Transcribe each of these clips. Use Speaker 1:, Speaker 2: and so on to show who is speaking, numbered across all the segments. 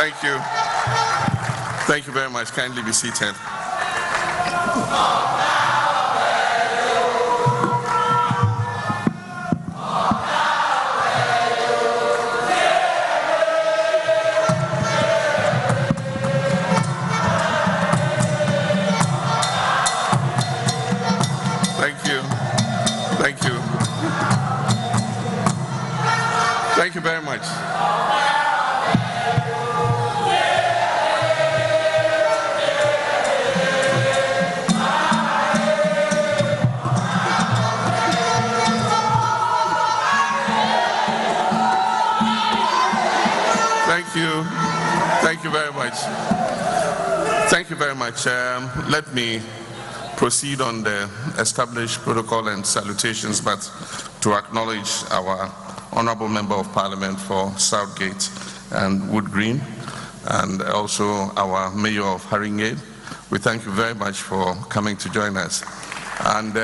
Speaker 1: Thank you. Thank you very much. Kindly be seated. Thank you. Thank you. Thank you very much. Thank you. Thank you very much. Thank you very much. Let me proceed on the established protocol and salutations, but to acknowledge our Honorable Member of Parliament for Southgate and Wood Green, and also our Mayor of Haringey. We thank you very much for coming to join us. And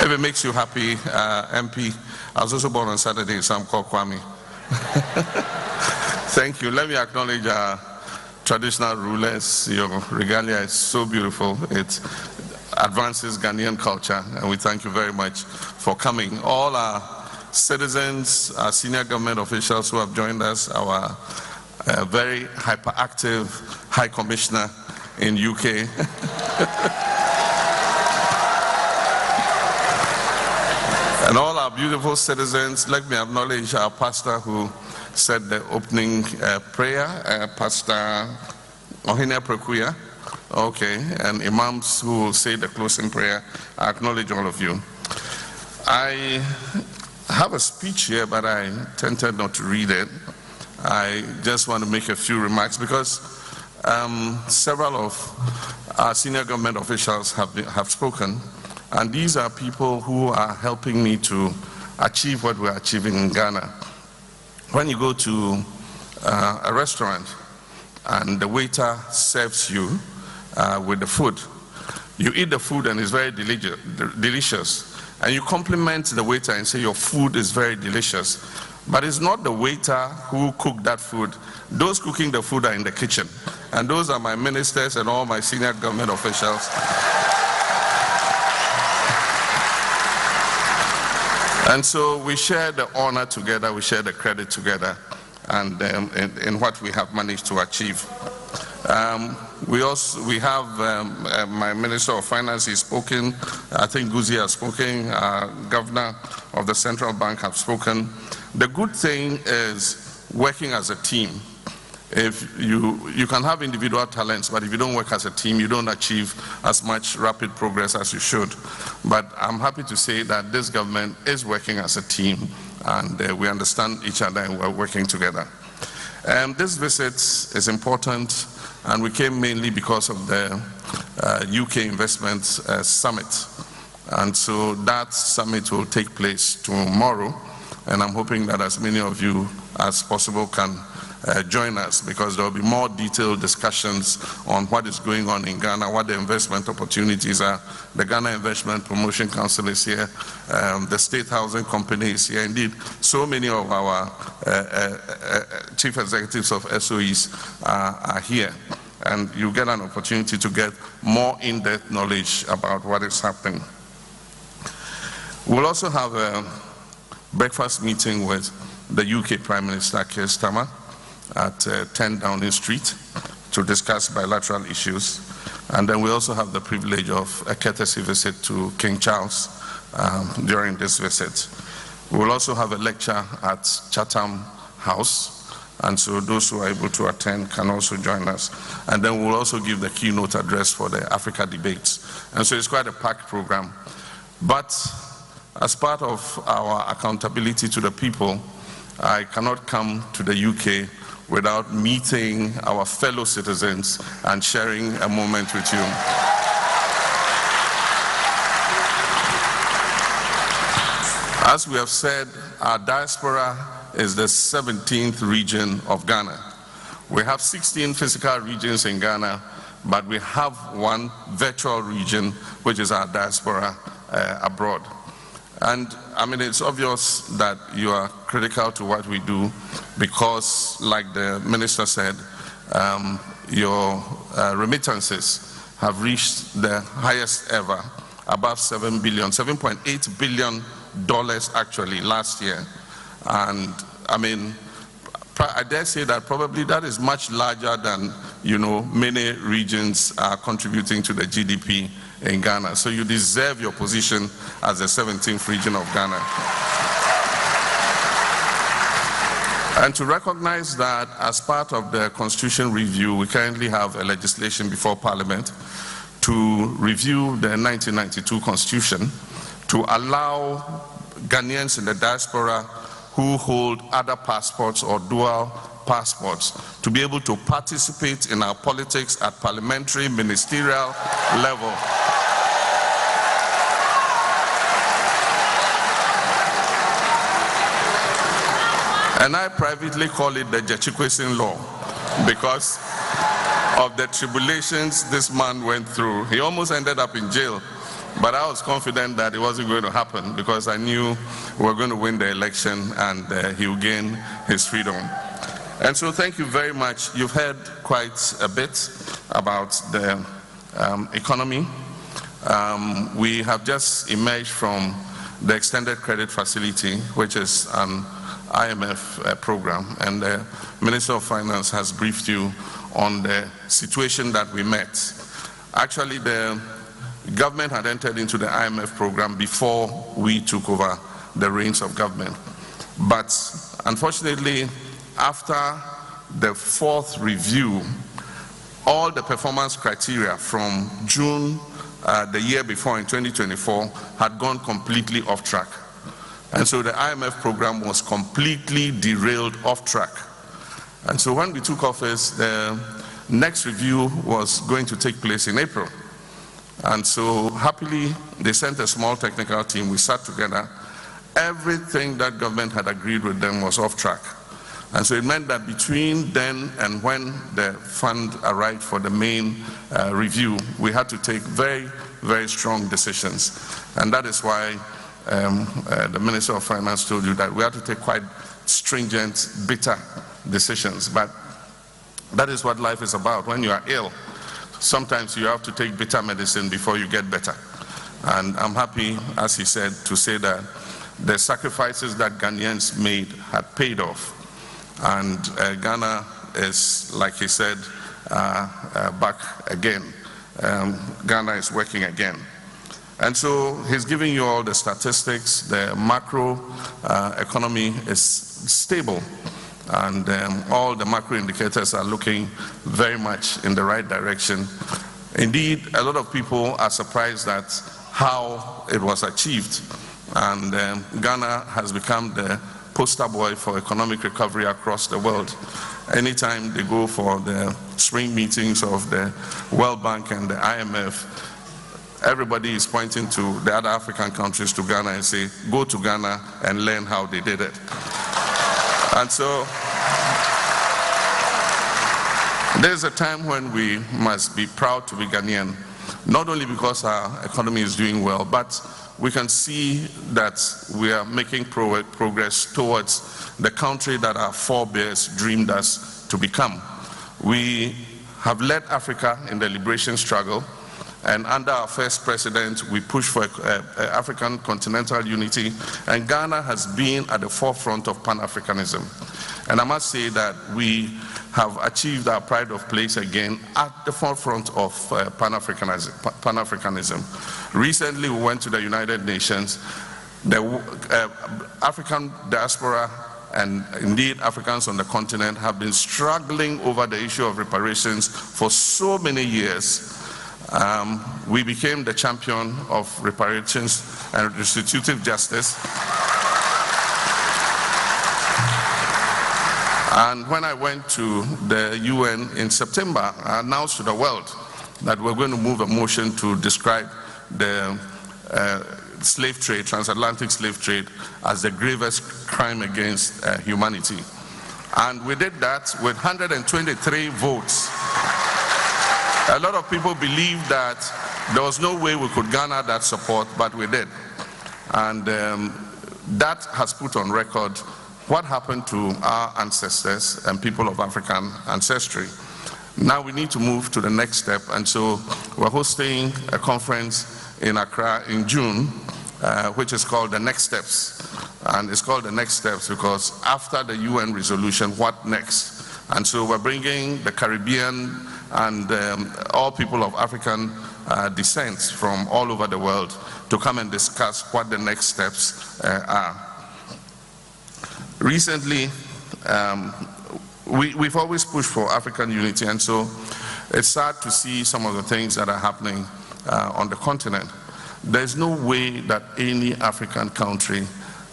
Speaker 1: if it makes you happy, MP, I was also born on Saturday, so I'm called Kwame. Thank you. Let me acknowledge our traditional rulers. Your regalia is so beautiful. It advances Ghanaian culture, and we thank you very much for coming. All our citizens, our senior government officials who have joined us, our very hyperactive High Commissioner in UK. And all our beautiful citizens. Let me acknowledge our pastor who said the opening prayer, Pastor Ohene Prekuya. Okay, and imams who will say the closing prayer. I acknowledge all of you. I have a speech here, but I tended not to read it. I just want to make a few remarks because several of our senior government officials have spoken. And these are people who are helping me to achieve what we're achieving in Ghana. When you go to a restaurant and the waiter serves you with the food, you eat the food and it's very delicious. And you compliment the waiter and say your food is very delicious. But it's not the waiter who cooked that food. Those cooking the food are in the kitchen. And those are my ministers and all my senior government officials. And so we share the honor together, we share the credit together, and in what we have managed to achieve. We have my Minister of Finance has spoken. I think Guzi has spoken. Governor of the Central Bank have spoken. The good thing is working as a team. If you can have individual talents, but if you don't work as a team, you don't achieve as much rapid progress as you should. But I'm happy to say that this government is working as a team, and we understand each other and we're working together. This visit is important, and we came mainly because of the UK Investment Summit. And so that summit will take place tomorrow, and I'm hoping that as many of you as possible can join us, because there will be more detailed discussions on what is going on in Ghana, what the investment opportunities are. The Ghana Investment Promotion Council is here, the State Housing Company is here. Indeed, so many of our chief executives of SOEs are here, and you get an opportunity to get more in-depth knowledge about what is happening. We'll also have a breakfast meeting with the UK Prime Minister Keir Starmer at 10 Downing Street to discuss bilateral issues. And then we also have the privilege of a courtesy visit to King Charles during this visit. We will also have a lecture at Chatham House, and so those who are able to attend can also join us. And then we'll also give the keynote address for the Africa debates. And so it's quite a packed program. But as part of our accountability to the people, I cannot come to the UK without meeting our fellow citizens and sharing a moment with you. As we have said, our diaspora is the 17th region of Ghana. We have 16 physical regions in Ghana, but we have one virtual region, which is our diaspora abroad. And I mean, it's obvious that you are critical to what we do because, like the minister said, your remittances have reached the highest ever, above $7 billion, $7.8 billion actually last year. And I mean, I dare say that probably that is much larger than, you know, many regions are contributing to the GDP in Ghana. So you deserve your position as the 17th region of Ghana. And to recognize that, as part of the Constitution review, we currently have a legislation before Parliament to review the 1992 Constitution to allow Ghanaians in the diaspora who hold other passports or dual passports to be able to participate in our politics at parliamentary, ministerial level. And I privately call it the Jechikwesin law because of the tribulations this man went through. He almost ended up in jail, but I was confident that it wasn't going to happen because I knew we were going to win the election and he would gain his freedom. And so thank you very much. You've heard quite a bit about the economy. We have just emerged from the extended credit facility, which is an IMF program, and the Minister of Finance has briefed you on the situation that we met. Actually, the government had entered into the IMF program before we took over the reins of government. But unfortunately, after the fourth review, all the performance criteria from June the year before in 2024 had gone completely off track. And so the IMF program was completely derailed off track. And so when we took office, the next review was going to take place in April. And so happily, they sent a small technical team. We sat together. Everything that government had agreed with them was off track. And so it meant that between then and when the fund arrived for the main review, we had to take very, very strong decisions. And that is why the Minister of Finance told you that we had to take quite stringent, bitter decisions. But that is what life is about. When you are ill, sometimes you have to take bitter medicine before you get better. And I'm happy, as he said, to say that the sacrifices that Ghanaians made had paid off. And Ghana is, like he said, back again. Ghana is working again. And so he's giving you all the statistics. The macro economy is stable, and all the macro indicators are looking very much in the right direction. Indeed, a lot of people are surprised at how it was achieved, and Ghana has become the poster boy for economic recovery across the world. Anytime they go for the spring meetings of the World Bank and the IMF, everybody is pointing to the other African countries to Ghana and say, go to Ghana and learn how they did it. And so there's a time when we must be proud to be Ghanaian, not only because our economy is doing well, but we can see that we are making progress towards the country that our forebears dreamed us to become. We have led Africa in the liberation struggle, and under our first president, we pushed for African continental unity, and Ghana has been at the forefront of Pan-Africanism. And I must say that we have achieved our pride of place again at the forefront of Pan-Africanism. Recently, we went to the United Nations. The African diaspora and indeed Africans on the continent have been struggling over the issue of reparations for so many years. We became the champion of reparations and restitutive justice. And when I went to the UN in September, I announced to the world that we're going to move a motion to describe the slave trade, transatlantic slave trade, as the gravest crime against humanity. And we did that with 123 votes. A lot of people believed that there was no way we could garner that support, but we did. And that has put on record what happened to our ancestors and people of African ancestry. Now we need to move to the next step, and so we're hosting a conference in Accra in June, which is called the Next Steps. And it's called the Next Steps because after the UN resolution, what next? And so we're bringing the Caribbean and all people of African descent from all over the world to come and discuss what the next steps are. Recently, we've always pushed for African unity, and so it's sad to see some of the things that are happening on the continent. There's no way that any African country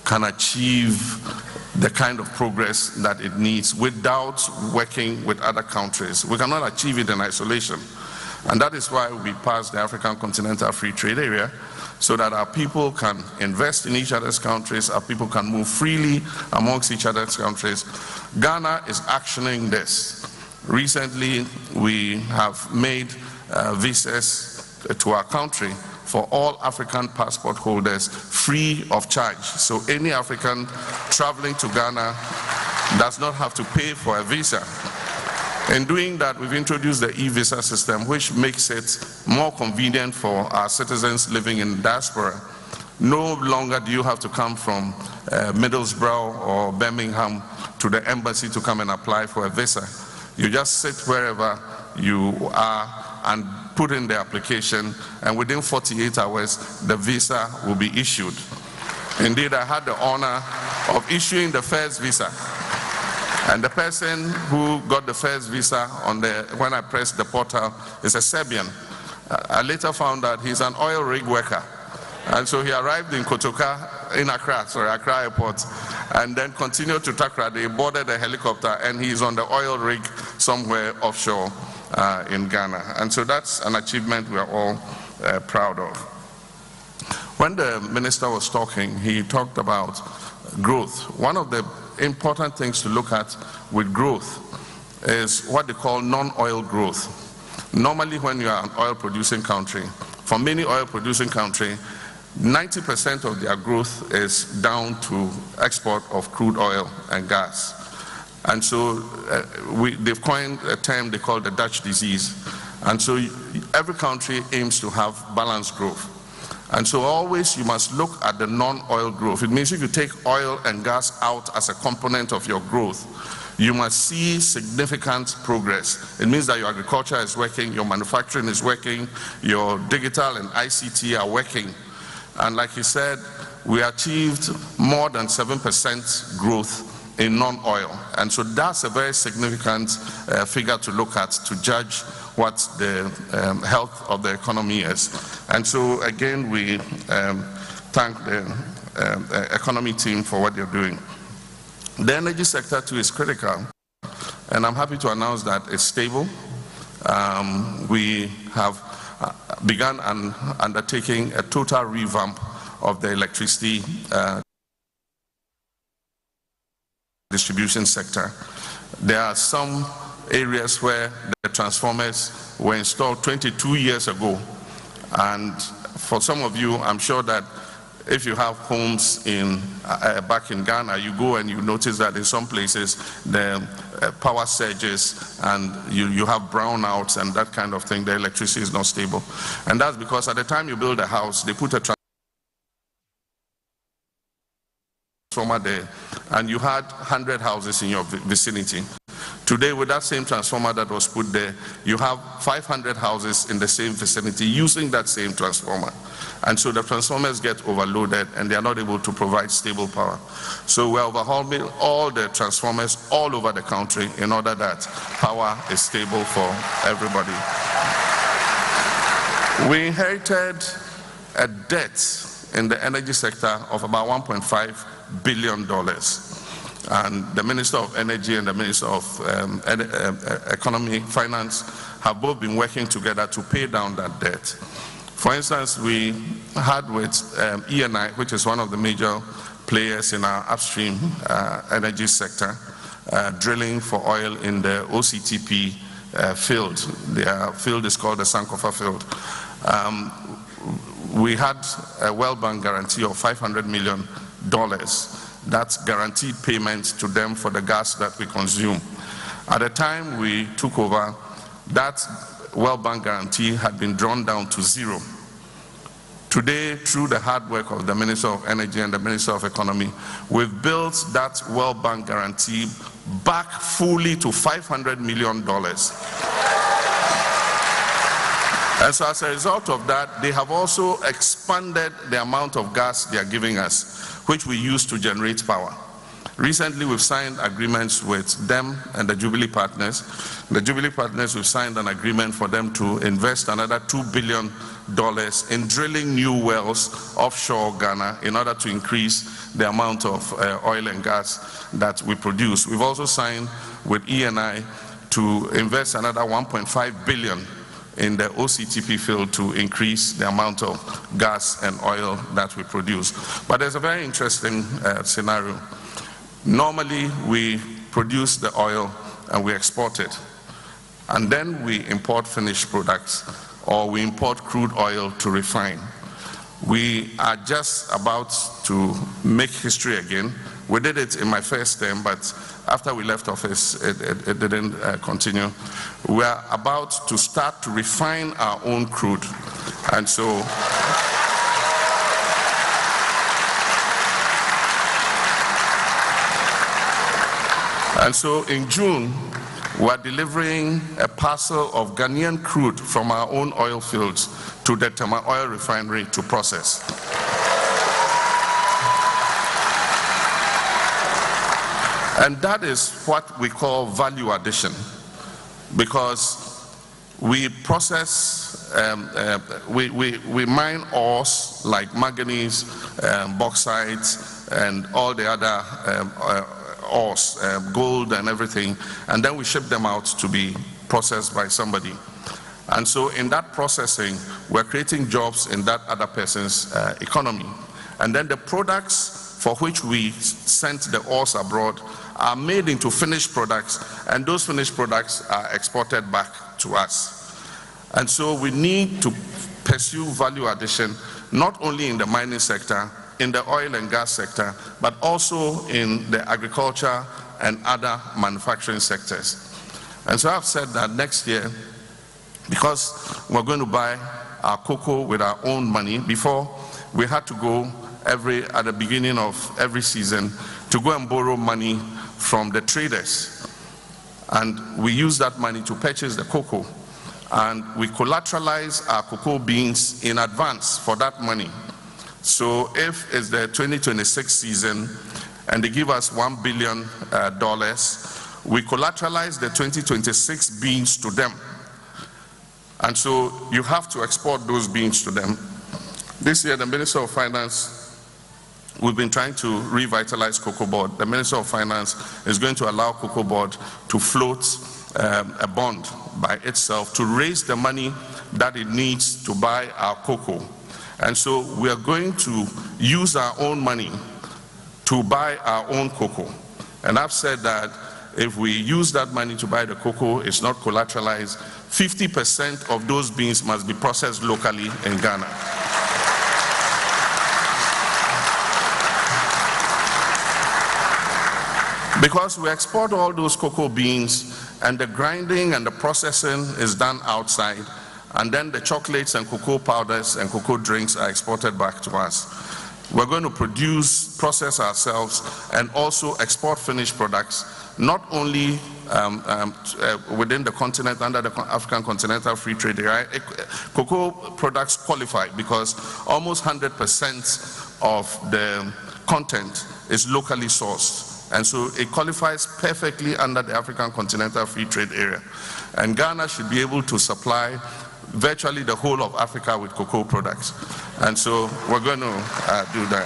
Speaker 1: can achieve the kind of progress that it needs without working with other countries. We cannot achieve it in isolation. And that is why we passed the African Continental Free Trade Area, so that our people can invest in each other's countries, our people can move freely amongst each other's countries. Ghana is actioning this. Recently, we have made visas to our country for all African passport holders free of charge. So any African traveling to Ghana does not have to pay for a visa. In doing that, we've introduced the e-visa system, which makes it more convenient for our citizens living in diaspora. No longer do you have to come from Middlesbrough or Birmingham to the embassy to come and apply for a visa. You just sit wherever you are and put in the application, and within 48 hours, the visa will be issued. Indeed, I had the honor of issuing the first visa. And the person who got the first visa when I pressed the portal is a Serbian. I later found out he's an oil rig worker. And so he arrived in Accra Airport, and then continued to Takra. They boarded a helicopter, and he's on the oil rig somewhere offshore in Ghana. And so that's an achievement we are all proud of. When the minister was talking, he talked about growth. One of the important things to look at with growth is what they call non-oil growth. Normally, when you are an oil-producing country, for many oil-producing countries, 90% of their growth is down to export of crude oil and gas. And so they've coined a term they call the Dutch disease. And so every country aims to have balanced growth. And so always you must look at the non-oil growth. It means if you take oil and gas out as a component of your growth, you must see significant progress. It means that your agriculture is working, your manufacturing is working, your digital and ICT are working. And like he said, we achieved more than 7% growth in non-oil. And so that's a very significant figure to look at to judge what the health of the economy is. And so again, we thank the economy team for what they're doing. The energy sector too is critical, and I'm happy to announce that it's stable. We have begun undertaking a total revamp of the electricity distribution sector. There are some areas where the transformers were installed 22 years ago, and for some of you, I'm sure that if you have homes back in Ghana, you go and you notice that in some places the power surges and you have brownouts and that kind of thing. The electricity is not stable, and that's because at the time you build a house, they put a transformer there, and you had 100 houses in your vicinity. Today, with that same transformer that was put there, you have 500 houses in the same vicinity using that same transformer. And so the transformers get overloaded and they are not able to provide stable power. So we're overhauling all the transformers all over the country in order that power is stable for everybody. We inherited a debt in the energy sector of about $1.5 billion. And the Minister of Energy and the Minister of Economy, Finance have both been working together to pay down that debt. For instance, we had with ENI, which is one of the major players in our upstream energy sector, drilling for oil in the OCTP field. Their field is called the Sankofa field. we had a World Bank guarantee of $500 million. That's guaranteed payments to them for the gas that we consume. At the time we took over, that World Bank guarantee had been drawn down to zero. Today, through the hard work of the Minister of Energy and the Minister of Economy, we've built that World Bank guarantee back fully to $500 million. And so as a result of that, they have also expanded the amount of gas they are giving us, which we use to generate power. Recently, we've signed agreements with them and the Jubilee Partners. The Jubilee Partners, we've signed an agreement for them to invest another $2 billion in drilling new wells offshore Ghana in order to increase the amount of oil and gas that we produce. We've also signed with ENI to invest another $1.5 billion in the OCTP field to increase the amount of gas and oil that we produce. But there's a very interesting scenario. Normally, we produce the oil and we export it, and then we import finished products, or we import crude oil to refine. We are just about to make history again. We did it in my first term, but after we left office, it didn't continue. We are about to start to refine our own crude. And so, in June, we are delivering a parcel of Ghanaian crude from our own oil fields to the Tema Oil Refinery to process. And that is what we call value addition, because we process, we mine ores like manganese, bauxite, and all the other ores, gold and everything, and then we ship them out to be processed by somebody. And so in that processing, we're creating jobs in that other person's economy. And then the products for which we sent the ores abroad are made into finished products, and those finished products are exported back to us. And so we need to pursue value addition, not only in the mining sector, in the oil and gas sector, but also in the agriculture and other manufacturing sectors. And so I've said that next year, because we're going to buy our cocoa with our own money, before we had to go at the beginning of every season to go and borrow money from the traders. And we use that money to purchase the cocoa. And we collateralize our cocoa beans in advance for that money. So if it's the 2026 season and they give us $1 billion, we collateralize the 2026 beans to them. And so you have to export those beans to them. This year, the Minister of Finance, we've been trying to revitalize Cocoa Board. The Minister of Finance is going to allow Cocoa Board to float a bond by itself to raise the money that it needs to buy our cocoa. And so we are going to use our own money to buy our own cocoa. And I've said that if we use that money to buy the cocoa, it's not collateralized, 50% of those beans must be processed locally in Ghana. Because we export all those cocoa beans, and the grinding and the processing is done outside, and then the chocolates and cocoa powders and cocoa drinks are exported back to us. We're going to process ourselves, and also export finished products, not only within the continent, under the African Continental Free Trade Area. Cocoa products qualify because almost 100% of the content is locally sourced. And so it qualifies perfectly under the African Continental Free Trade Area. And Ghana should be able to supply virtually the whole of Africa with cocoa products. And so we're going to do that.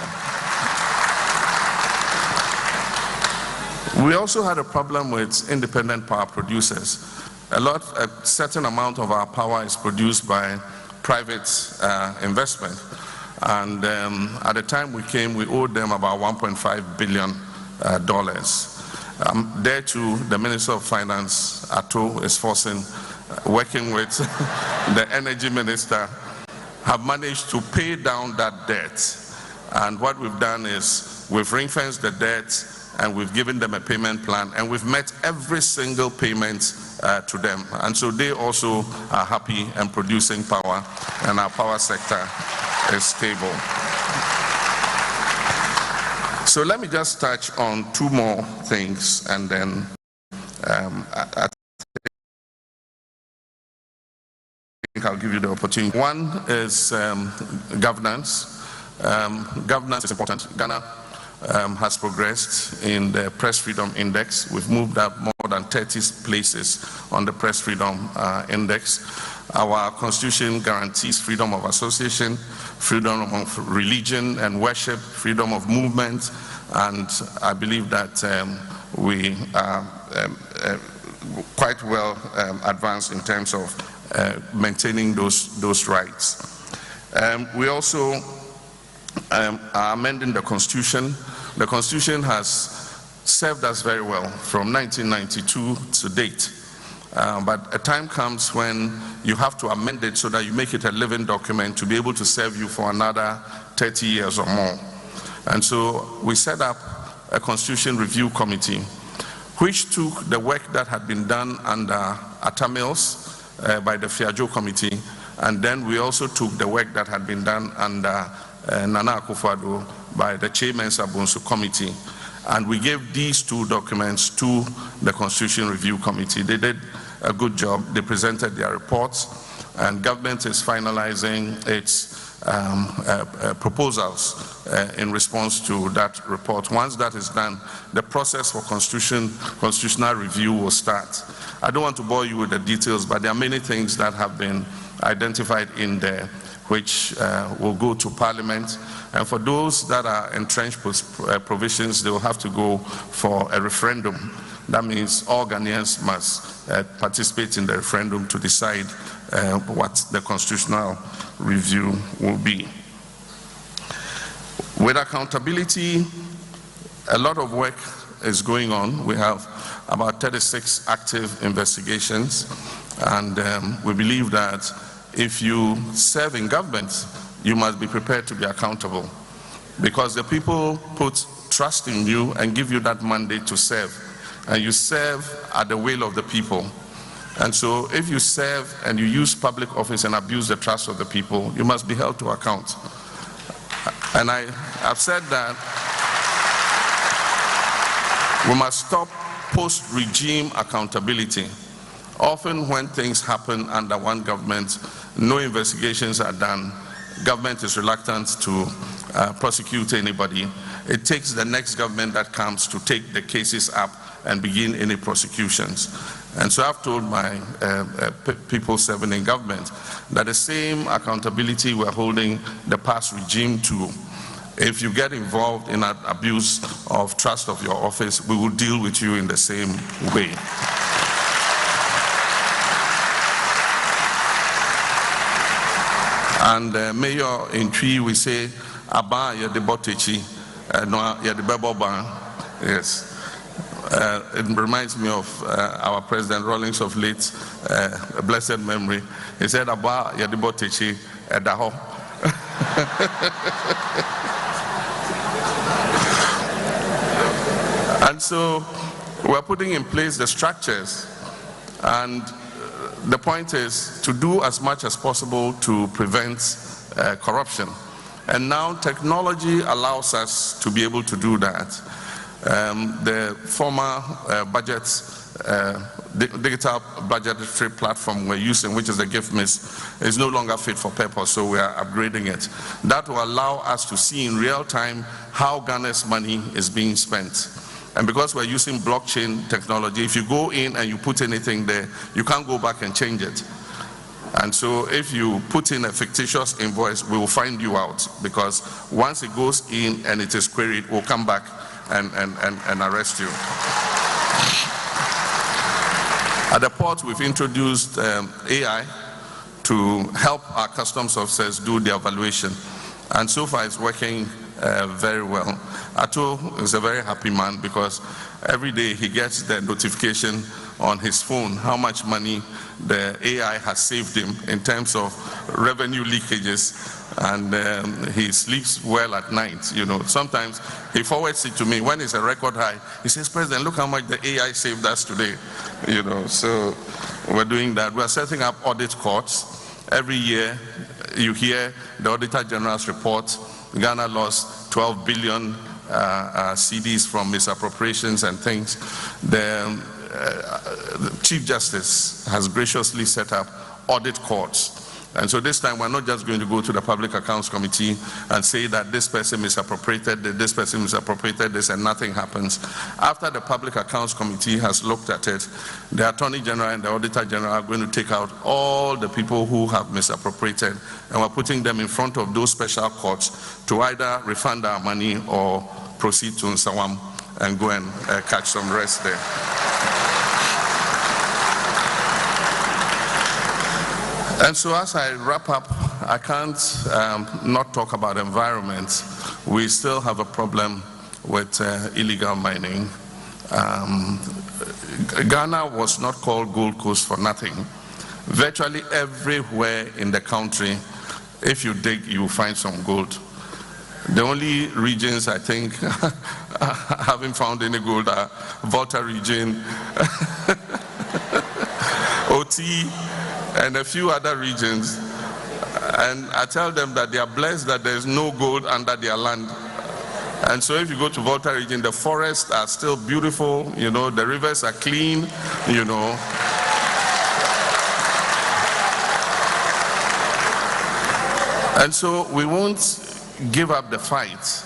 Speaker 1: We also had a problem with independent power producers. A certain amount of our power is produced by private investment. And at the time we came, we owed them about $1.5 billion. There too, the Minister of Finance, Ato, is forcing, working with the Energy Minister, have managed to pay down that debt. And what we've done is we've ring-fenced the debt and we've given them a payment plan, and we've met every single payment to them. And so they also are happy and producing power, and our power sector is stable. So let me just touch on two more things, and then I think I'll give you the opportunity. One is governance. Governance is important. Ghana has progressed in the Press Freedom Index. We've moved up more than 30 places on the Press Freedom Index. Our constitution guarantees freedom of association, freedom of religion and worship, freedom of movement, and I believe that we are quite well advanced in terms of maintaining those rights. We also are amending the Constitution. The Constitution has served us very well from 1992 to date. But a time comes when you have to amend it so that you make it a living document to be able to serve you for another 30 years or more. And so we set up a Constitution Review Committee, which took the work that had been done under Atta Mills by the Fiajo Committee, and then we also took the work that had been done under Nana Akufo-Addo by the Chairman's Abunsu Committee, and we gave these two documents to the Constitution Review Committee. They did a good job. They presented their reports, and government is finalizing its proposals in response to that report. Once that is done, the process for constitutional review will start. I don't want to bore you with the details, but there are many things that have been identified in there which will go to Parliament. And for those that are entrenched provisions, they will have to go for a referendum. That means all Ghanaians must participate in the referendum to decide what the constitutional review will be. With accountability, a lot of work is going on. We have about 36 active investigations, and we believe that if you serve in government, you must be prepared to be accountable, because the people put trust in you and give you that mandate to serve, and you serve at the will of the people. And so if you serve and you use public office and abuse the trust of the people, you must be held to account. And I've said that we must stop post-regime accountability. Often when things happen under one government, no investigations are done, government is reluctant to prosecute anybody. It takes the next government that comes to take the cases up and begin any prosecutions. And so I've told my people serving in government that the same accountability we're holding the past regime to. If you get involved in an abuse of trust of your office, we will deal with you in the same way. And Mayor in Twi, we say, Aba ya de botechi, no ya de beboba. Yes. It reminds me of our President Rawlings of late, blessed memory. He said, Aba ya de botechi, edaho. And so we're putting in place the structures, and the point is to do as much as possible to prevent corruption. And now technology allows us to be able to do that. The former digital budgetary platform we're using, which is the GIFMIS, is no longer fit for purpose, so we are upgrading it. That will allow us to see in real time how Ghana's money is being spent. And because we're using blockchain technology, if you go in and you put anything there, you can't go back and change it. And so if you put in a fictitious invoice, we will find you out, because once it goes in and it is queried, we'll come back and arrest you. At the port, we've introduced AI to help our customs officers do the evaluation. And so far it's working very well. Ato is a very happy man because every day he gets the notification on his phone how much money the AI has saved him in terms of revenue leakages, and he sleeps well at night. Sometimes he forwards it to me when it's a record high. He says, "President, look how much the AI saved us today." So we're doing that. We're setting up audit courts. Every year you hear the Auditor General's report. Ghana lost 12 billion CDs from misappropriations and things. The Chief Justice has graciously set up audit courts. And so this time we're not just going to go to the Public Accounts Committee and say that this person misappropriated this person misappropriated this, and nothing happens. After the Public Accounts Committee has looked at it, the Attorney General and the Auditor General are going to take out all the people who have misappropriated, and we're putting them in front of those special courts to either refund our money or proceed to Nsawam and go and catch some rest there. And so as I wrap up, I can't not talk about environment. We still have a problem with illegal mining. Ghana was not called Gold Coast for nothing. Virtually everywhere in the country, if you dig, you will find some gold. The only regions I think haven't found any gold are Volta region, OT, and a few other regions. And I tell them that they are blessed that there is no gold under their land. And so if you go to Volta region, the forests are still beautiful, the rivers are clean, And so we won't give up the fight.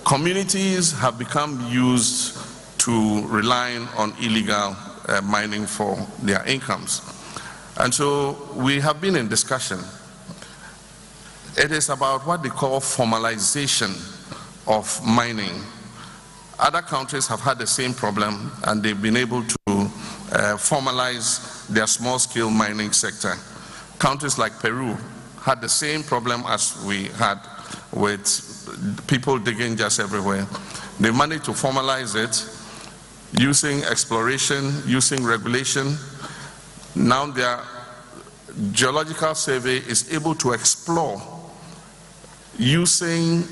Speaker 1: Communities have become used to relying on illegal mining for their incomes. And so we have been in discussion. It is about what they call formalization of mining. Other countries have had the same problem, and they've been able to formalize their small-scale mining sector. Countries like Peru had the same problem as we had with people digging just everywhere. They managed to formalize it using exploration, using regulation. Now their geological survey is able to explore using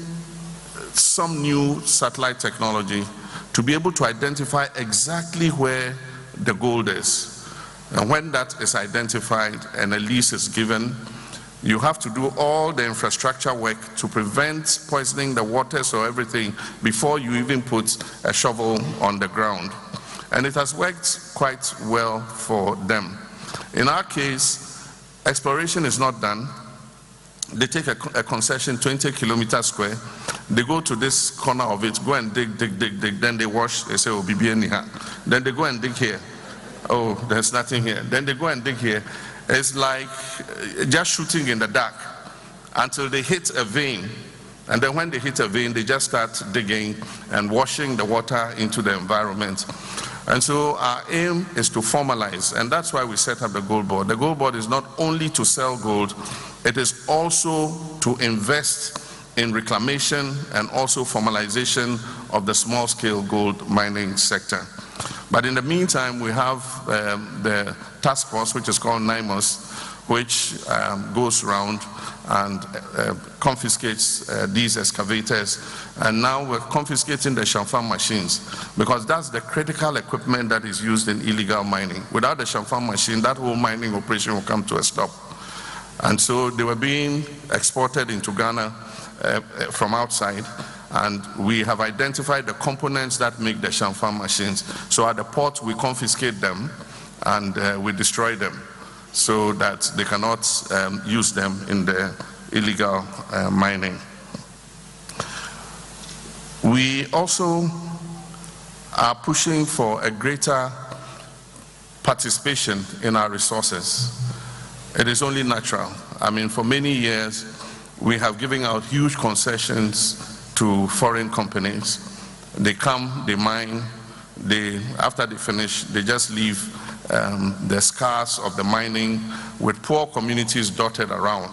Speaker 1: some new satellite technology to be able to identify exactly where the gold is. And when that is identified and a lease is given, you have to do all the infrastructure work to prevent poisoning the waters or everything before you even put a shovel on the ground. And it has worked quite well for them. In our case, exploration is not done. They take a concession 20 kilometers square. They go to this corner of it, go and dig. Then they wash, they say, "Oh, bibi eniha." Then they go and dig here. "Oh, there's nothing here." Then they go and dig here. It's like just shooting in the dark until they hit a vein. And then when they hit a vein, they just start digging and washing the water into the environment. And so our aim is to formalize, and that's why we set up the Gold Board. The Gold Board is not only to sell gold, it is also to invest in reclamation and also formalization of the small-scale gold mining sector. But in the meantime, we have the task force, which is called NIMOS, which goes around and confiscates these excavators. And now we're confiscating the Shamfam machines, because that's the critical equipment that is used in illegal mining. Without the Shamfam machine, that whole mining operation will come to a stop. And so they were being exported into Ghana from outside, and we have identified the components that make the Shamfam machines. So at the port, we confiscate them and we destroy them, so that they cannot use them in the illegal mining. We also are pushing for a greater participation in our resources. It is only natural. I mean, for many years, we have given out huge concessions to foreign companies. They come, they mine, after they finish, they just leave the scars of the mining with poor communities dotted around.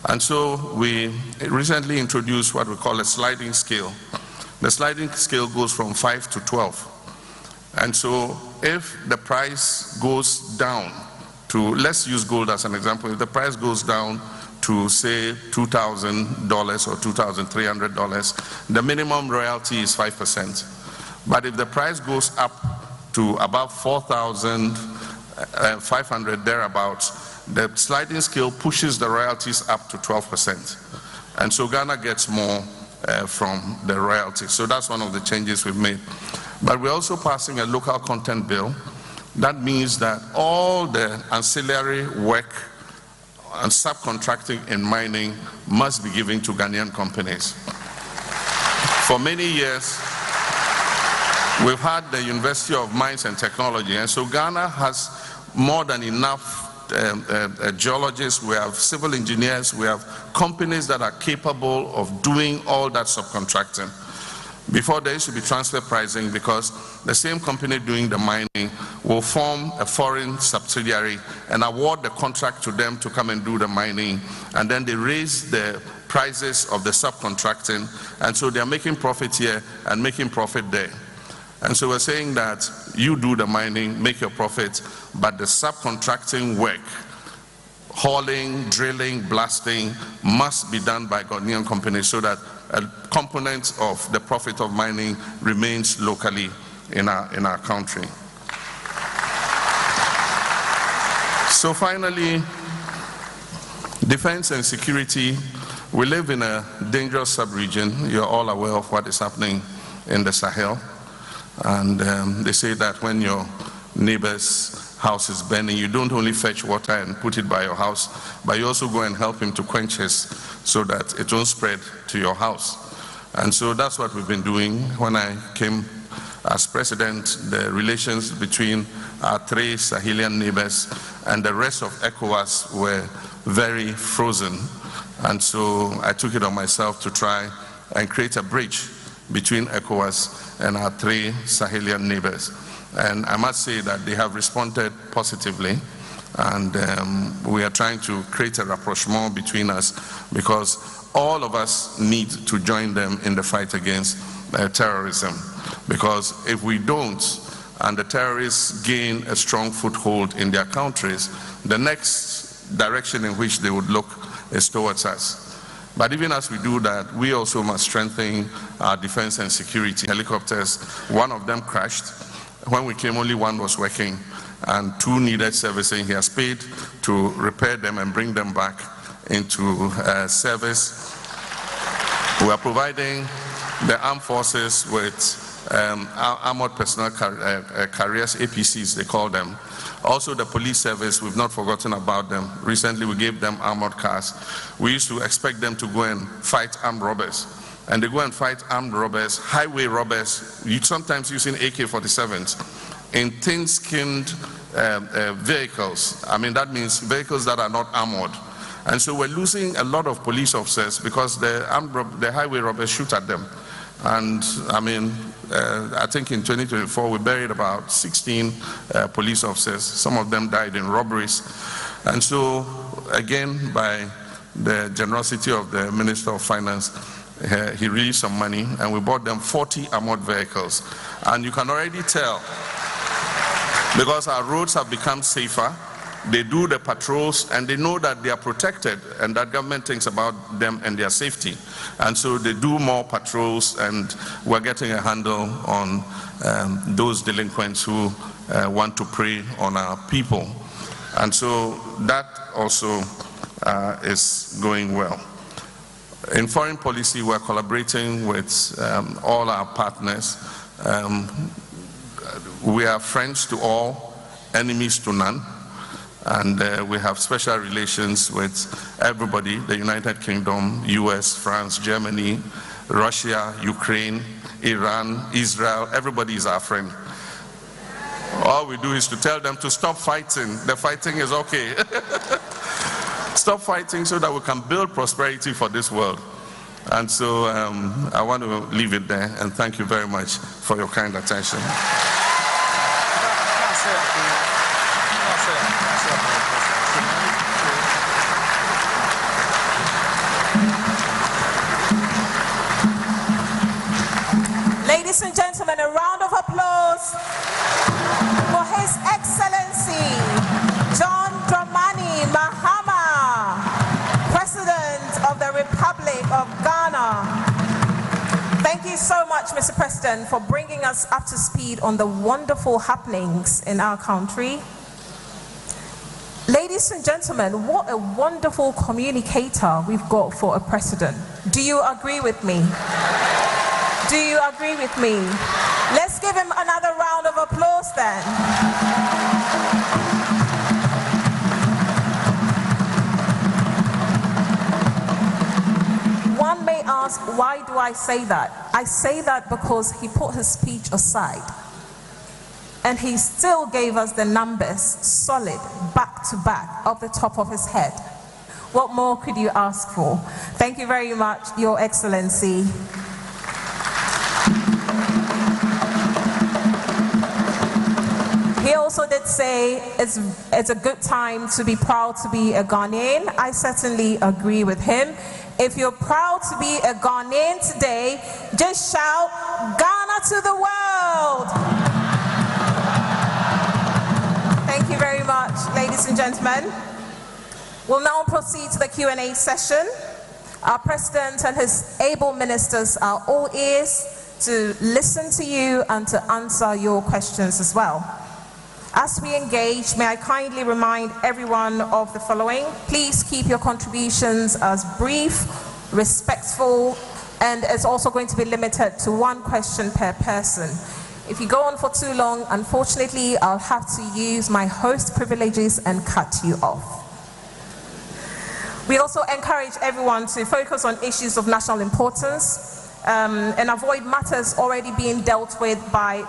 Speaker 1: And so we recently introduced what we call a sliding scale. The sliding scale goes from 5 to 12. And so if the price goes down to, let's use gold as an example, if the price goes down to say $2,000 or $2,300, the minimum royalty is 5%. But if the price goes up to about 4,500 thereabouts, the sliding scale pushes the royalties up to 12%. And so Ghana gets more from the royalties. So that's one of the changes we've made. But we're also passing a local content bill. That means that all the ancillary work and subcontracting in mining must be given to Ghanaian companies. For many years, we've had the University of Mines and Technology, and so Ghana has more than enough geologists, we have civil engineers, we have companies that are capable of doing all that subcontracting. Before, there used to be transfer pricing because the same company doing the mining will form a foreign subsidiary and award the contract to them to come and do the mining, and then they raise the prices of the subcontracting, and so they're making profit here and making profit there. And so we're saying that you do the mining, make your profit, but the subcontracting work, hauling, drilling, blasting, must be done by Ghanaian companies so that a component of the profit of mining remains locally in our country. So finally, defense and security. We live in a dangerous sub-region. You're all aware of what is happening in the Sahel. And they say that when your neighbor's house is burning, you don't only fetch water and put it by your house, but you also go and help him to quench his so that it won't spread to your house. And so that's what we've been doing. When I came as president, the relations between our 3 Sahelian neighbors and the rest of ECOWAS were very frozen. And so I took it on myself to try and create a bridge between ECOWAS and our 3 Sahelian neighbors. And I must say that they have responded positively, and we are trying to create a rapprochement between us because all of us need to join them in the fight against terrorism. Because if we don't, and the terrorists gain a strong foothold in their countries, the next direction in which they would look is towards us. But even as we do that, we also must strengthen our defense and security. Helicopters, one of them crashed. When we came, only one was working, and 2 needed servicing. He has paid to repair them and bring them back into service. We are providing the armed forces with armored personnel carriers, APCs they call them. Also the police service, we've not forgotten about them. Recently we gave them armored cars. We used to expect them to go and fight armed robbers. And they go and fight armed robbers, highway robbers, sometimes using AK-47s, in thin-skinned vehicles. I mean, that means vehicles that are not armored. And so we're losing a lot of police officers because the highway robbers shoot at them. And I mean, I think in 2024 we buried about 16 police officers. Some of them died in robberies. And so, again, by the generosity of the Minister of Finance, he released some money, and we bought them 40 armored vehicles. And you can already tell, because our roads have become safer, they do the patrols, and they know that they are protected, and that government thinks about them and their safety. And so they do more patrols, and we're getting a handle on those delinquents who want to prey on our people. And so that also is going well. In foreign policy, we're collaborating with all our partners. We are friends to all, enemies to none. And we have special relations with everybody, the United Kingdom, US, France, Germany, Russia, Ukraine, Iran, Israel. Everybody is our friend. All we do is to tell them to stop fighting. The fighting is okay. Stop fighting so that we can build prosperity for this world. And so I want to leave it there, and thank you very much for your kind attention.
Speaker 2: Ladies and gentlemen, a round of applause for His Excellency John Dramani Mahama, President of the Republic of Ghana. Thank you so much, Mr. President, for bringing us up to speed on the wonderful happenings in our country. Ladies and gentlemen, what a wonderful communicator we've got for a president. Do you agree with me? Do you agree with me? Let's give him another round of applause then. One may ask, why do I say that? I say that because he put his speech aside and he still gave us the numbers solid, back to back, off the top of his head. What more could you ask for? Thank you very much, Your Excellency. He also did say it's a good time to be proud to be a Ghanaian. I certainly agree with him. If you're proud to be a Ghanaian today, just shout, Ghana to the world! Thank you very much, ladies and gentlemen. We'll now proceed to the Q&A session. Our President and his able ministers are all ears to listen to you and to answer your questions as well. As we engage, may I kindly remind everyone of the following. Please keep your contributions as brief, respectful, and it's also going to be limited to one question per person. If you go on for too long, unfortunately, I'll have to use my host privileges and cut you off. We also encourage everyone to focus on issues of national importance and avoid matters already being dealt with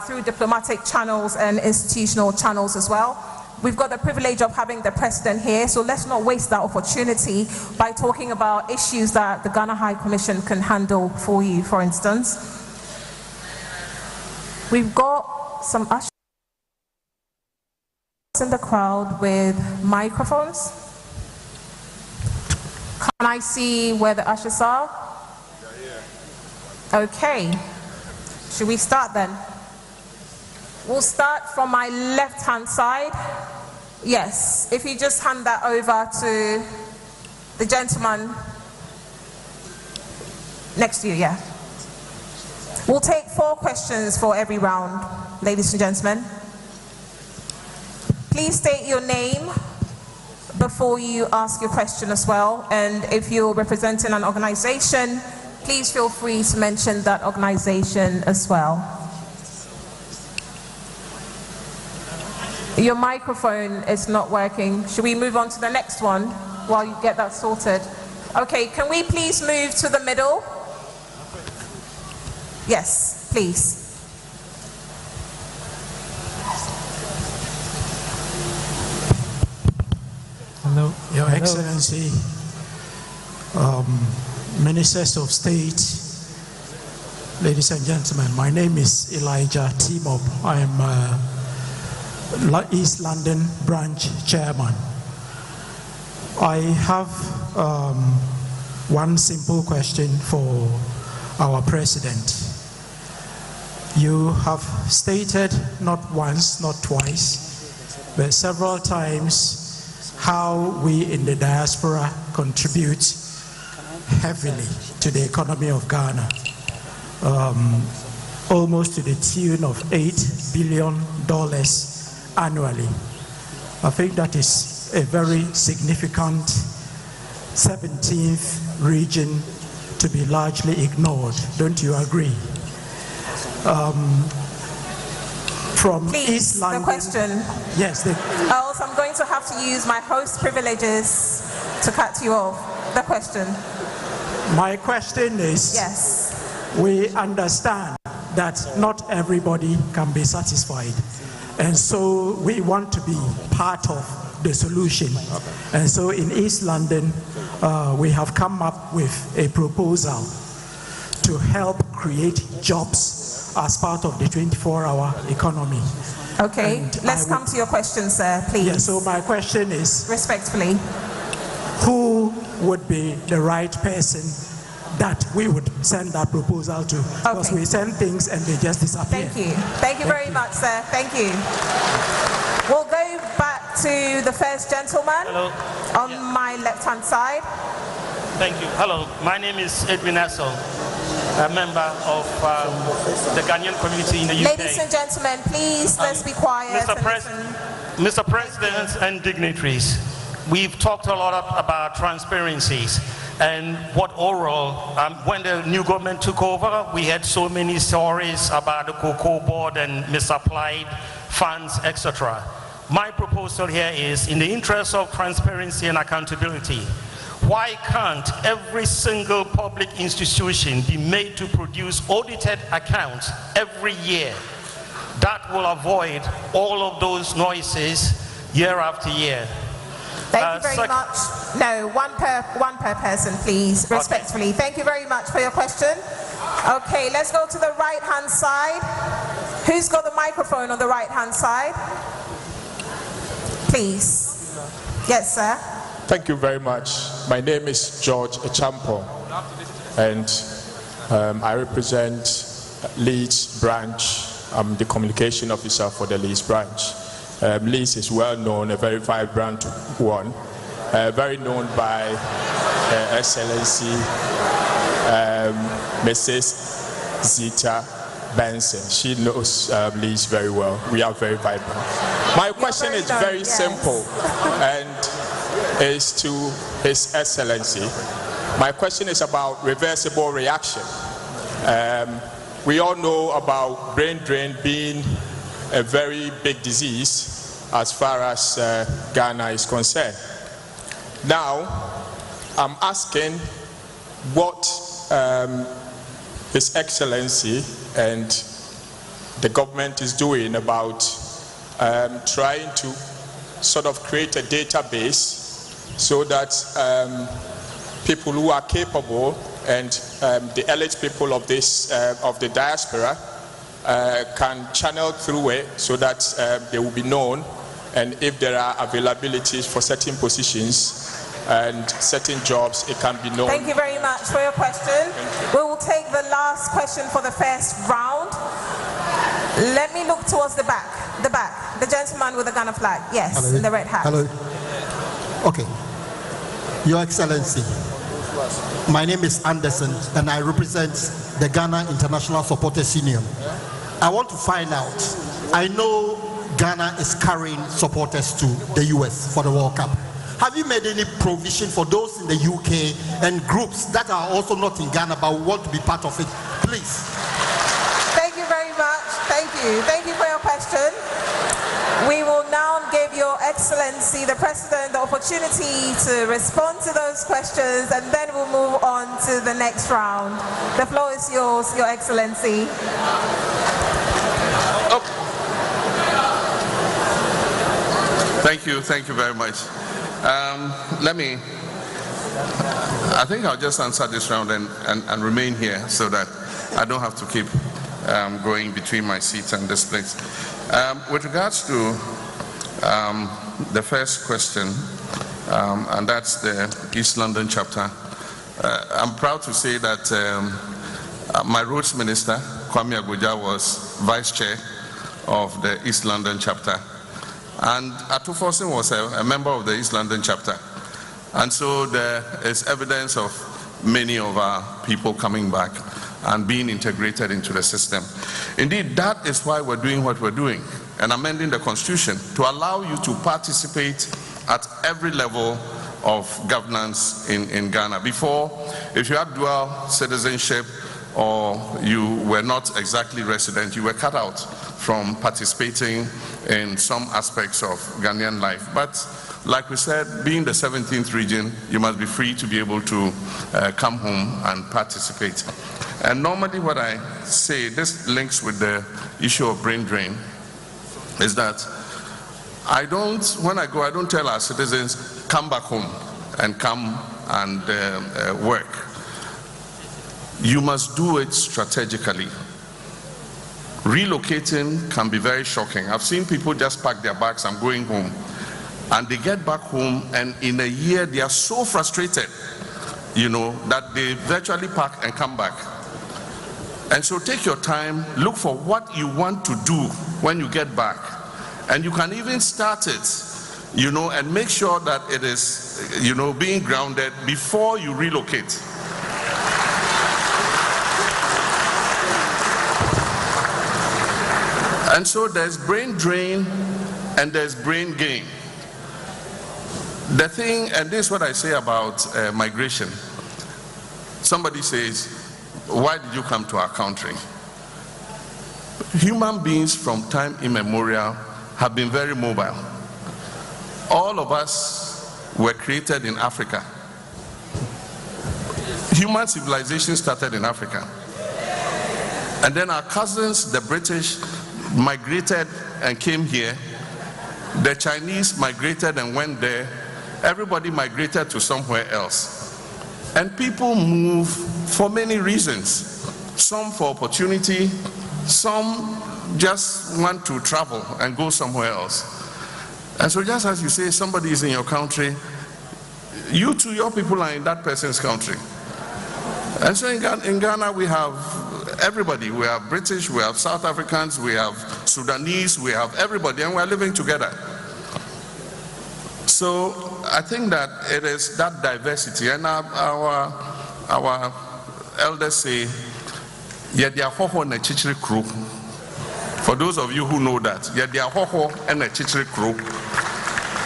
Speaker 2: through diplomatic channels and institutional channels as well. We've got the privilege of having the President here, so let's not waste that opportunity by talking about issues that the Ghana High Commission can handle for you, for instance. We've got some ushers in the crowd with microphones. Can I see where the ushers are? Okay. Should we start then? We'll start from my left-hand side. Yes, if you just hand that over to the gentleman next to you, yeah. We'll take 4 questions for every round, ladies and gentlemen. Please state your name before you ask your question as well, and if you're representing an organization, please feel free to mention that organization as well. Your microphone is not working. Should we move on to the next one while you get that sorted? Okay, can we please move to the middle? Yes, please.
Speaker 3: Hello, Your Excellency, Ministers of State, ladies and gentlemen, my name is Elijah Timob. I am East London Branch Chairman. I have one simple question for our President. You have stated not once, not twice, but several times how we in the diaspora contribute heavily to the economy of Ghana, almost to the tune of $8 billion annually. I think that is a very significant 17th region to be largely ignored. Don't you agree? From
Speaker 2: Please,
Speaker 3: East London,
Speaker 2: the question.
Speaker 3: Yes.
Speaker 2: Else I'm going to have to use my host privileges to cut you off. The question.
Speaker 3: My question is,
Speaker 2: yes,
Speaker 3: we understand that not everybody can be satisfied, and so we want to be part of the solution. And so in East London, we have come up with a proposal to help create jobs as part of the 24-hour economy.
Speaker 2: Okay, let's come to your question, sir, please.
Speaker 3: Yeah, so my question is,
Speaker 2: respectfully,
Speaker 3: who would be the right person that we would send that proposal to. Because we send things and they just disappear.
Speaker 2: Thank you. Thank you very much, sir. Thank you. We'll go back to the first gentleman.
Speaker 4: Hello.
Speaker 2: On my left-hand side.
Speaker 4: Thank you. Hello. My name is Edwin Essel, a member of the Ghanaian community in the UK.
Speaker 2: Ladies and gentlemen, please, let's be quiet.
Speaker 4: Mr. President and dignitaries, we've talked a lot about transparencies and what overall, when the new government took over, we had so many stories about the cocoa board and misapplied funds, etc. My proposal here is, in the interest of transparency and accountability, why can't every single public institution be made to produce audited accounts every year? That will avoid all of those noises year after year.
Speaker 2: Thank you very much. No, one per person, please, respectfully. Okay. Thank you very much for your question. Okay, let's go to the right-hand side. Who's got the microphone on the right-hand side? Please. Yes, sir.
Speaker 5: Thank you very much. My name is George Echampo, and I represent Leeds branch. I'm the communication officer for the Leeds branch. Leeds is well known, a very vibrant one, very known by Excellency Mrs. Zita Benson. She knows Leeds very well. We are very vibrant. My question is very simple, and is to His Excellency. My question is about reversible reaction. We all know about brain drain being a very big disease as far as Ghana is concerned. Now, I'm asking what His Excellency and the government is doing about trying to sort of create a database so that people who are capable and the elite people of this of the diaspora can channel through it so that they will be known, and if there are availabilities for certain positions and certain jobs, it can be known.
Speaker 2: Thank you very much for your question. We will take the last question for the first round. Let me look towards the back. The gentleman with the Ghana flag. Yes, hello. In the red hat.
Speaker 6: Hello. Okay. Your Excellency, my name is Anderson and I represent the Ghana International Supporters Union. I want to find out, I know Ghana is carrying supporters to the US for the World Cup. Have you made any provision for those in the UK and groups that are also not in Ghana but want to be part of it? Please.
Speaker 2: Thank you very much. Thank you. Thank you for your question. We will now give Your Excellency, the President, the opportunity to respond to those questions, and then we'll move on to the next round. The floor is yours, Your Excellency.
Speaker 1: Thank you very much. I think I'll just answer this round and remain here so that I don't have to keep going between my seat and this place. With regards to the first question, and that's the East London chapter, I'm proud to say that my roads minister, Kwame Agoja, was vice chair of the East London chapter, and Atufosin was a member of the East London chapter. And so there is evidence of many of our people coming back and being integrated into the system. Indeed, that is why we're doing what we're doing and amending the constitution to allow you to participate at every level of governance in Ghana. Before, if you had dual citizenship or you were not exactly resident, you were cut out from participating in some aspects of Ghanaian life. But like we said, being the 17th region, you must be free to be able to come home and participate. And normally what I say, this links with the issue of brain drain, is that when I go, I don't tell our citizens, come back home and come and work. You must do it strategically. Relocating can be very shocking. I've seen people just pack their bags, I'm going home. And they get back home, and in a year they are so frustrated that they virtually pack and come back. And so take your time, look for what you want to do when you get back. And you can even start it, and make sure that it is, being grounded before you relocate. And so there's brain drain and there's brain gain. The thing, and this is what I say about migration. Somebody says, why did you come to our country? Human beings from time immemorial have been very mobile. All of us were created in Africa. Human civilization started in Africa. And then our cousins, the British, migrated and came here. The Chinese migrated and went there. Everybody migrated to somewhere else. And people move for many reasons. Some for opportunity, some just want to travel and go somewhere else. And so just as you say somebody is in your country, you too, your people are in that person's country. And so in Ghana we have everybody. We have British, we have South Africans, we have Sudanese, we have everybody, and we're living together. So I think that it is that diversity, and our elders say, "Yediahoho ne chichiri crew." For those of you who know that, Yediahoho and a chichiri crew,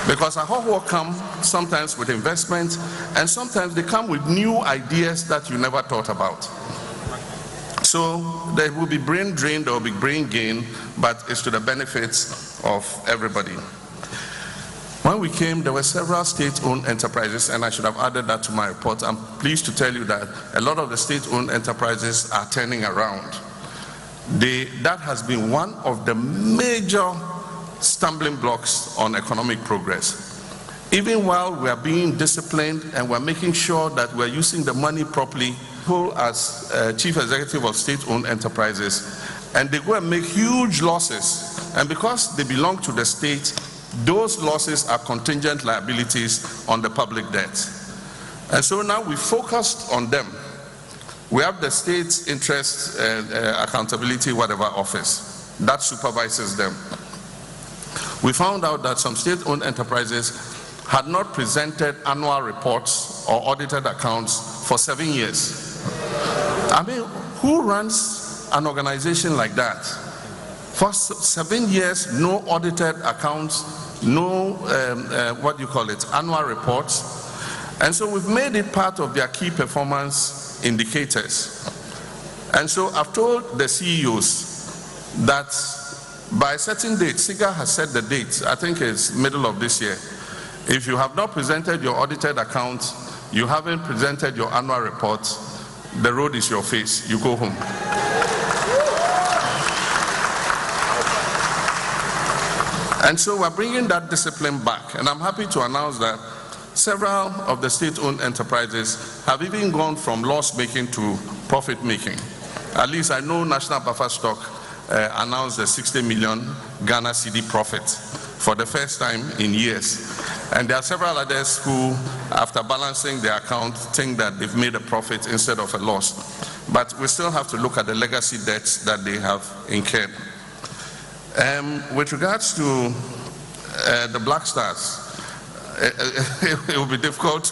Speaker 1: because ahoho come sometimes with investment, and sometimes they come with new ideas that you never thought about. So there will be brain drain, there will be brain gain, but it's to the benefits of everybody. When we came, there were several state-owned enterprises, and I should have added that to my report. I'm pleased to tell you that a lot of the state-owned enterprises are turning around. That has been one of the major stumbling blocks on economic progress. Even while we are being disciplined and we're making sure that we're using the money properly, who as chief executive of state-owned enterprises, and they go and make huge losses, and because they belong to the state, those losses are contingent liabilities on the public debt. And so now we focused on them. We have the State Interest Accountability whatever office that supervises them. We found out that some state-owned enterprises had not presented annual reports or audited accounts for 7 years. I mean, who runs an organization like that? For 7 years, no audited accounts, no, annual reports. And so we've made it part of their key performance indicators. And so I've told the CEOs that by a certain date, SIGA has set the date, I think it's middle of this year. If you have not presented your audited accounts, you haven't presented your annual report, the road is your face, you go home. And so we're bringing that discipline back, and I'm happy to announce that several of the state-owned enterprises have even gone from loss-making to profit-making. At least I know National Buffer Stock announced a 60 million Ghana cedi profit for the first time in years. And there are several others who, after balancing their account, think that they've made a profit instead of a loss. But we still have to look at the legacy debts that they have incurred. With regards to the Black Stars, it will be difficult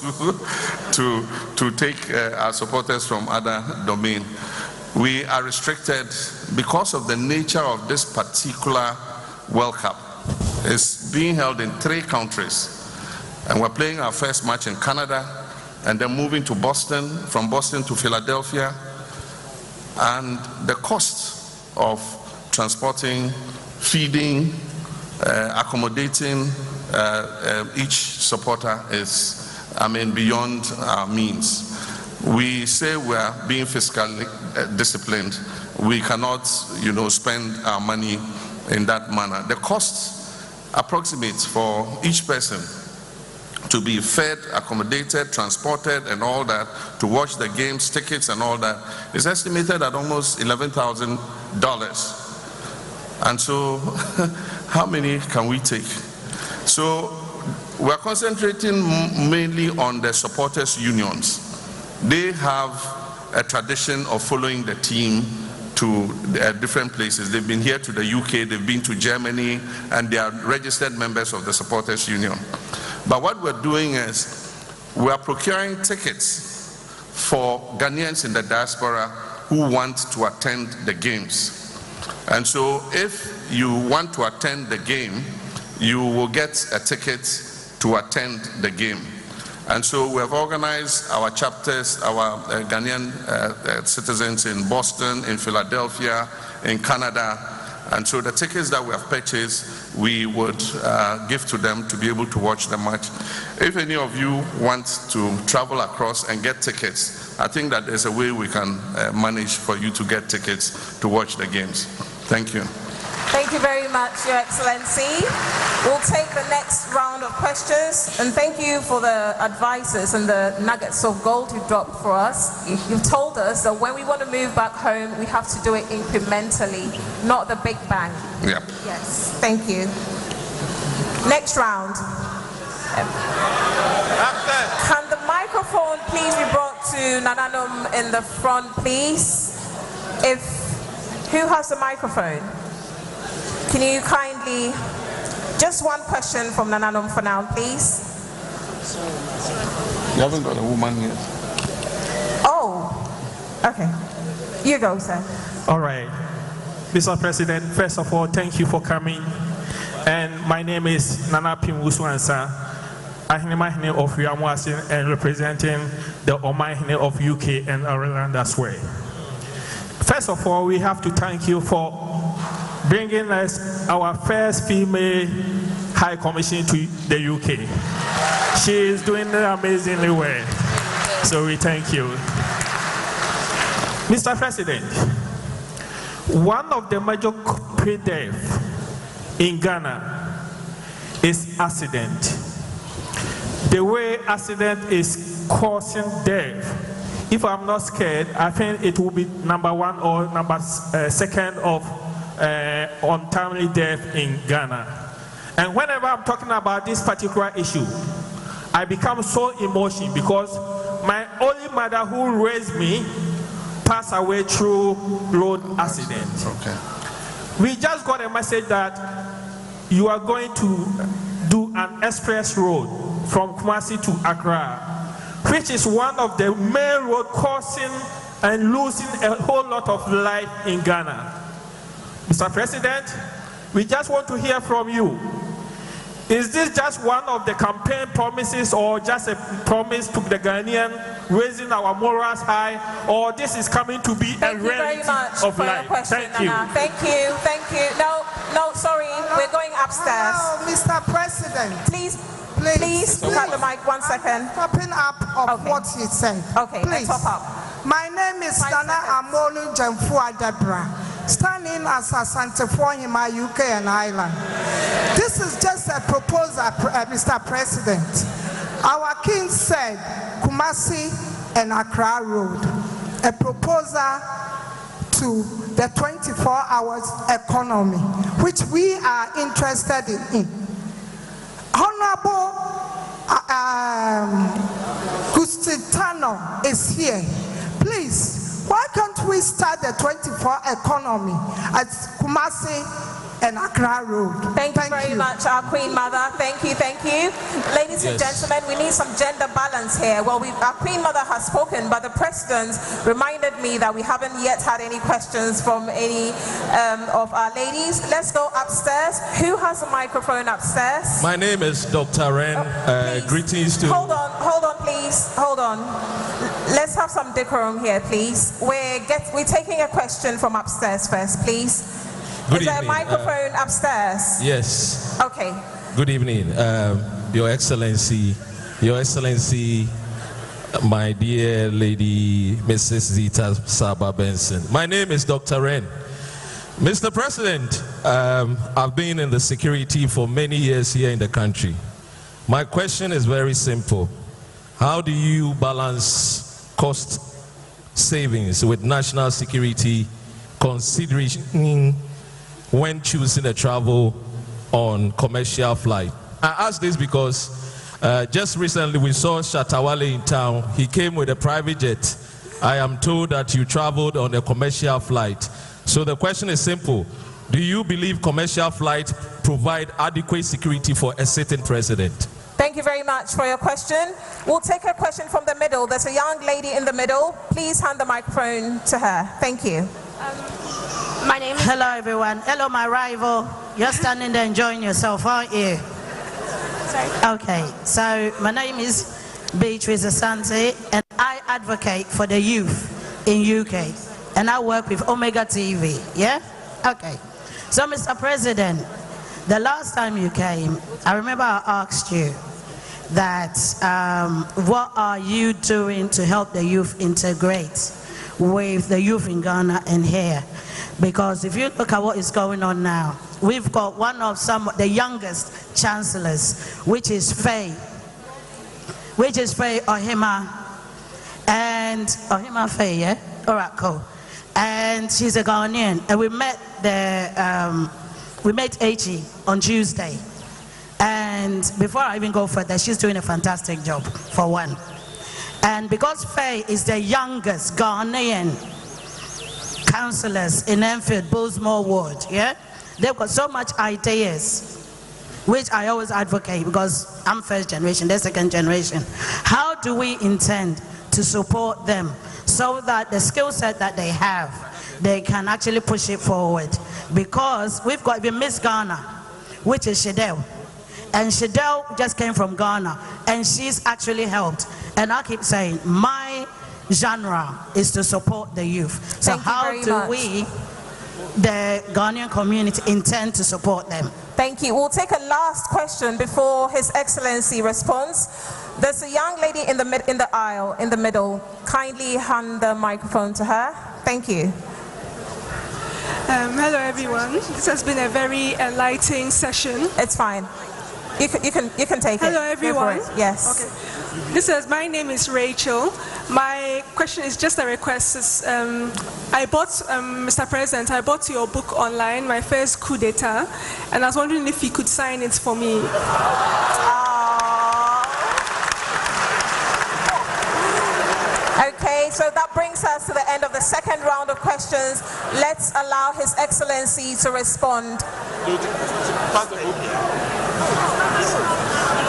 Speaker 1: to take our supporters from other domain. We are restricted because of the nature of this particular World Cup. It's being held in 3 countries, and we're playing our first match in Canada, and then moving to Boston, from Boston to Philadelphia, and the cost of transporting, feeding, accommodating each supporter is, beyond our means. We say we are being fiscally disciplined. We cannot, spend our money in that manner. The cost approximates for each person to be fed, accommodated, transported, and all that, to watch the games, tickets, and all that, is estimated at almost $11,000. And so, how many can we take? So, we're concentrating mainly on the supporters' unions. they have a tradition of following the team to different places. They've been here to the UK, they've been to Germany, and they are registered members of the Supporters Union. But what we're doing is we are procuring tickets for Ghanaians in the diaspora who want to attend the games. And so if you want to attend the game, you will get a ticket to attend the game. And so we have organized our chapters, our Ghanaian citizens in Boston, in Philadelphia, in Canada. And so the tickets that we have purchased, we would give to them to be able to watch the match. If any of you want to travel across and get tickets, I think that there's a way we can manage for you to get tickets to watch the games. Thank you.
Speaker 2: Thank you very much, Your Excellency. We'll take the next round of questions, and thank you for the advices and the nuggets of gold you dropped for us. You've told us that when we want to move back home, we have to do it incrementally, not the big bang.
Speaker 1: Yep.
Speaker 2: Yes, thank you. Next round. Can the microphone please be brought to Nananom in the front, please? Who has the microphone? Can you kindly, just one question from Nananom for now, please.
Speaker 1: You haven't got a woman yet.
Speaker 2: Oh, okay. You go, sir.
Speaker 7: All right. Mr. President, first of all, thank you for coming. And my name is Nana Pimwusuansa, Ahinemahine of Yamwasin, and representing the Omahine of UK and Ireland as well. First of all, we have to thank you for bringing us our first female High Commission to the UK. She is doing amazingly well. So we thank you. Mr. President, one of the major pre-deaths in Ghana is accident. The way accident is causing death, if I'm not scared, I think it will be number one or number second of untimely death in Ghana. And whenever I'm talking about this particular issue, I become so emotional because my only mother who raised me passed away through road accident.
Speaker 1: Okay.
Speaker 7: We just got a message that you are going to do an express road from Kumasi to Accra, which is one of the main roads causing and losing a whole lot of life in Ghana. Mr. President, we just want to hear from you. Is this just one of the campaign promises or just a promise to the Ghanaian, raising our morals high, or this is coming to be a reality of life? Thank you.
Speaker 2: Thank you. Thank you. No, sorry. We're going upstairs.
Speaker 8: No, Mr. President.
Speaker 2: Please cut the mic 1 second.
Speaker 8: Topping up of what he said.
Speaker 2: Okay, let's top up.
Speaker 8: My name is Nana Amolu Jamfua Debra, standing as a Santa Hima, UK and Ireland. This is just a proposal, Mr. President. Our king said Kumasi and Accra Road, a proposal to the 24 hours economy, which we are interested in. Honorable Gustitano is here. Please, why can't we start the 24 economy at Kumasi and Accra Road?
Speaker 2: Thank you very much, our Queen Mother. Thank you. Ladies and gentlemen, we need some gender balance here. Well, our Queen Mother has spoken, but the President reminded me that we haven't yet had any questions from any of our ladies. Let's go upstairs. Who has a microphone upstairs?
Speaker 9: My name is Dr. Ren. Greetings to...
Speaker 2: Hold on, please. Hold on. Let's have some decorum here, please. We're taking a question from upstairs first, please.
Speaker 9: Good
Speaker 2: Is there a
Speaker 9: evening.
Speaker 2: microphone upstairs?
Speaker 9: Yes.
Speaker 2: Okay.
Speaker 9: Good evening, Your Excellency, my dear lady, Mrs. Zita Saba Benson. My name is Dr. Ren. Mr. President, I've been in the security for many years here in the country. My question is very simple. How do you balance cost savings with national security consideration when choosing a travel on commercial flight? I ask this because Just recently, we saw Shatawale in town. He came with a private jet. I am told that you traveled on a commercial flight. So the question is simple. Do you believe commercial flights provide adequate security for a sitting president?
Speaker 2: Thank you very much for your question. We'll take a question from the middle. There's a young lady in the middle. Please hand the microphone to her. Thank you.
Speaker 10: My name is... Hello, everyone. Hello, my rival. You're standing there enjoying yourself, aren't you? Sorry? Okay, so my name is Beatrice Asante, and I advocate for the youth in UK, and I work with Omega TV, yeah? Okay. So, Mr. President, the last time you came, I remember I asked you that what are you doing to help the youth integrate with the youth in Ghana and here? Because if you look at what is going on now, we've got one of the youngest chancellors, which is Faye Ohima, and Ohima Faye, yeah? All right, cool. And she's a Ghanaian, and we met Echi on Tuesday. And before I even go further, she's doing a fantastic job, for one. And because Faye is the youngest Ghanaian councillors in Enfield, Bullsmore Ward, yeah? They've got so much ideas, which I always advocate because I'm first generation, they're second generation. How do we intend to support them so that the skill set that they have, they can actually push it forward? Because we've got even Miss Ghana, which is Shadel. And Shadel just came from Ghana, and she's actually helped. And I keep saying, my genre is to support the youth. So how do we, the Ghanaian community, intend to support them?
Speaker 2: Thank you. We'll take a last question before His Excellency responds. There's a young lady in the aisle, in the middle. Kindly hand the microphone to her. Thank you.
Speaker 11: Hello, everyone. This has been a very enlightening session.
Speaker 2: It's fine. You can take it.
Speaker 11: Hello, everyone.
Speaker 2: Yes.
Speaker 11: Okay. My name is Rachel. My question is just a request. I bought, Mr. President, I bought your book online, my first coup d'etat, and I was wondering if you could sign it for me.
Speaker 2: Okay, so that brings us to the end of the second round of questions. Let's allow His Excellency to respond.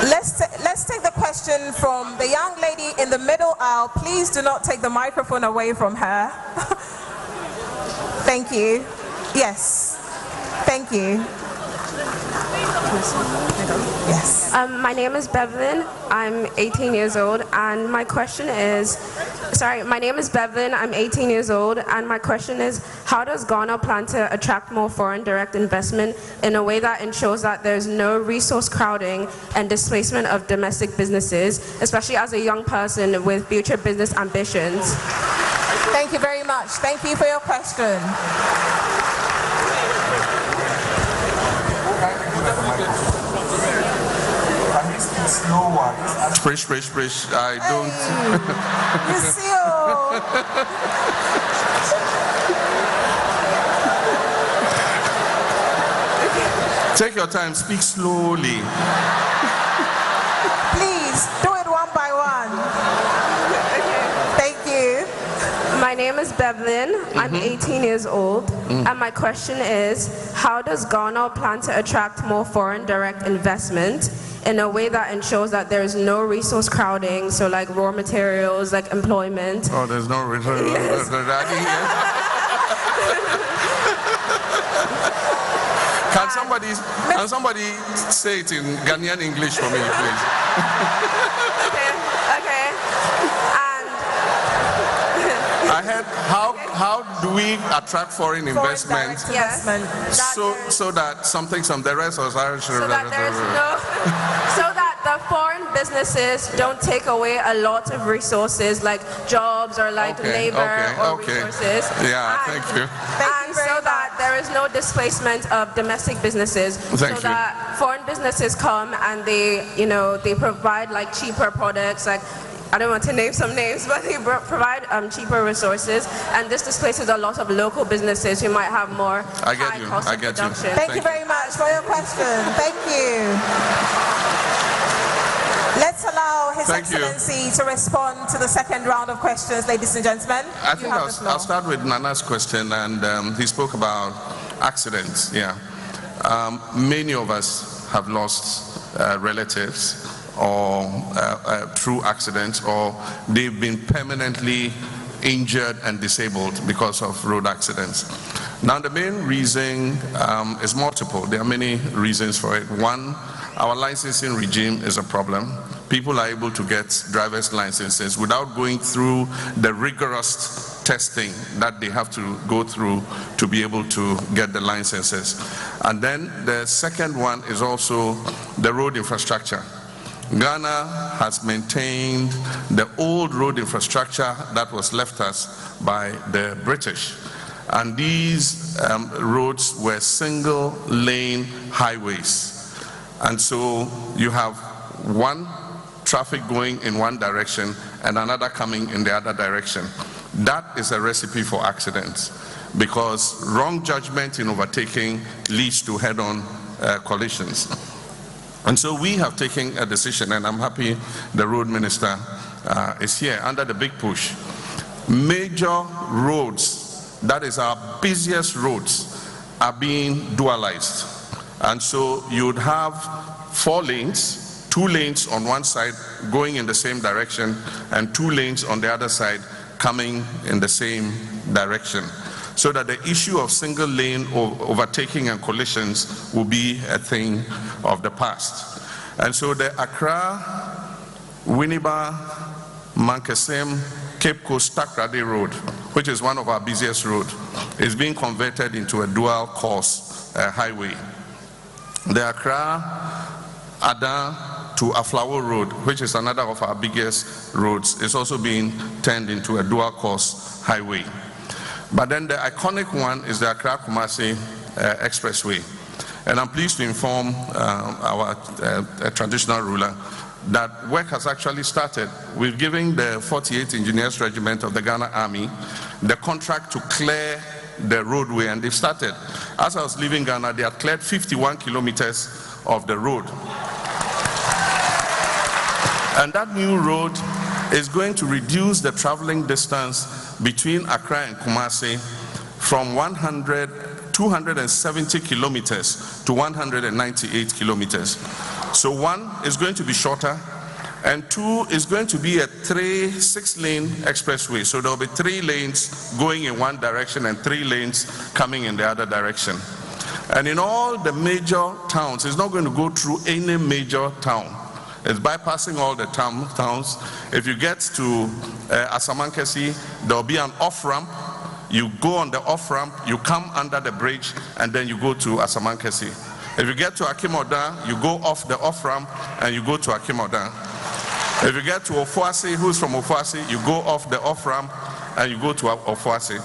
Speaker 2: Let's take the question from the young lady in the middle aisle. Please do not take the microphone away from her. Thank you. Yes. Thank you. Yes.
Speaker 12: My name is Bevelyn. I'm 18 years old, and my question is, my name is Bevelyn. I'm 18 years old, and my question is, how does Ghana plan to attract more foreign direct investment in a way that ensures that there's no resource crowding and displacement of domestic businesses, especially as a young person with future business ambitions?
Speaker 2: Thank you very much. Thank you for your question.
Speaker 1: Sprish. I don't.
Speaker 2: You see,
Speaker 1: Take your time. Speak slowly.
Speaker 2: Please do it one by one. Thank you.
Speaker 12: My name is Bevelyn. I'm 18 years old, and my question is, how does Ghana plan to attract more foreign direct investment in a way that ensures that there is no resource crowding, so like raw materials, like employment?
Speaker 1: Oh, there's no resource.
Speaker 12: Yes.
Speaker 1: Can somebody say it in Ghanaian English for me, please?
Speaker 12: Okay.
Speaker 1: I heard, how do we attract foreign investment? So that the rest of us
Speaker 12: so that the foreign businesses don't take away a lot of resources like jobs or like labor or resources.
Speaker 1: Yeah, thank you.
Speaker 12: And so that there is no displacement of domestic businesses. That foreign businesses come and they provide like cheaper products, like I don't want to name some names, but they provide cheaper resources, and this displaces a lot of local businesses who might have more high cost of production.
Speaker 2: Thank you very much for your question. Thank you. His Excellency to respond to the second round of questions, ladies and gentlemen.
Speaker 1: I think I'll start with Nana's question, and he spoke about accidents. Yeah, many of us have lost relatives or through accidents, or they've been permanently injured and disabled because of road accidents. Now, the main reason is multiple. There are many reasons for it. One, our licensing regime is a problem. People are able to get driver's licenses without going through the rigorous testing that they have to go through to be able to get the licenses. And then the second one is also the road infrastructure. Ghana has maintained the old road infrastructure that was left us by the British. And these roads were single lane highways. And so you have one traffic going in one direction and another coming in the other direction. That is a recipe for accidents, because wrong judgment in overtaking leads to head-on collisions. And so we have taken a decision, and I'm happy the road minister is here under the big push. Major roads, that is our busiest roads, are being dualized. And so you would have 4 lanes, 2 lanes on one side going in the same direction, and 2 lanes on the other side coming in the same direction, so that the issue of single lane overtaking and collisions will be a thing of the past. And so the Accra, Winneba, Mankasim, Cape Coast, Takrady Road, which is one of our busiest roads, is being converted into a dual course highway. The Accra, Ada to Aflawo Road, which is another of our biggest roads, is also being turned into a dual course highway. But then the iconic one is the Accra-Kumasi Expressway. And I'm pleased to inform our traditional ruler that work has actually started. We've given the 48th Engineers Regiment of the Ghana Army the contract to clear the roadway, and they've started. As I was leaving Ghana, they had cleared 51 kilometers of the road. And that new road is going to reduce the traveling distance between Accra and Kumasi from 270 kilometers to 198 kilometers. So 1 is going to be shorter, and 2 is going to be a 6-lane expressway. So there'll be 3 lanes going in one direction and 3 lanes coming in the other direction. And in all the major towns, it's not going to go through any major town. It's bypassing all the towns. If you get to Asamankesi, there'll be an off-ramp. You go on the off-ramp, you come under the bridge, and then you go to Asamankesi. If you get to Akimoda, you go off the off-ramp and you go to Akimoda. If you get to Ofuasi, who's from Ofuasi, you go off the off-ramp and you go to Ofuasi.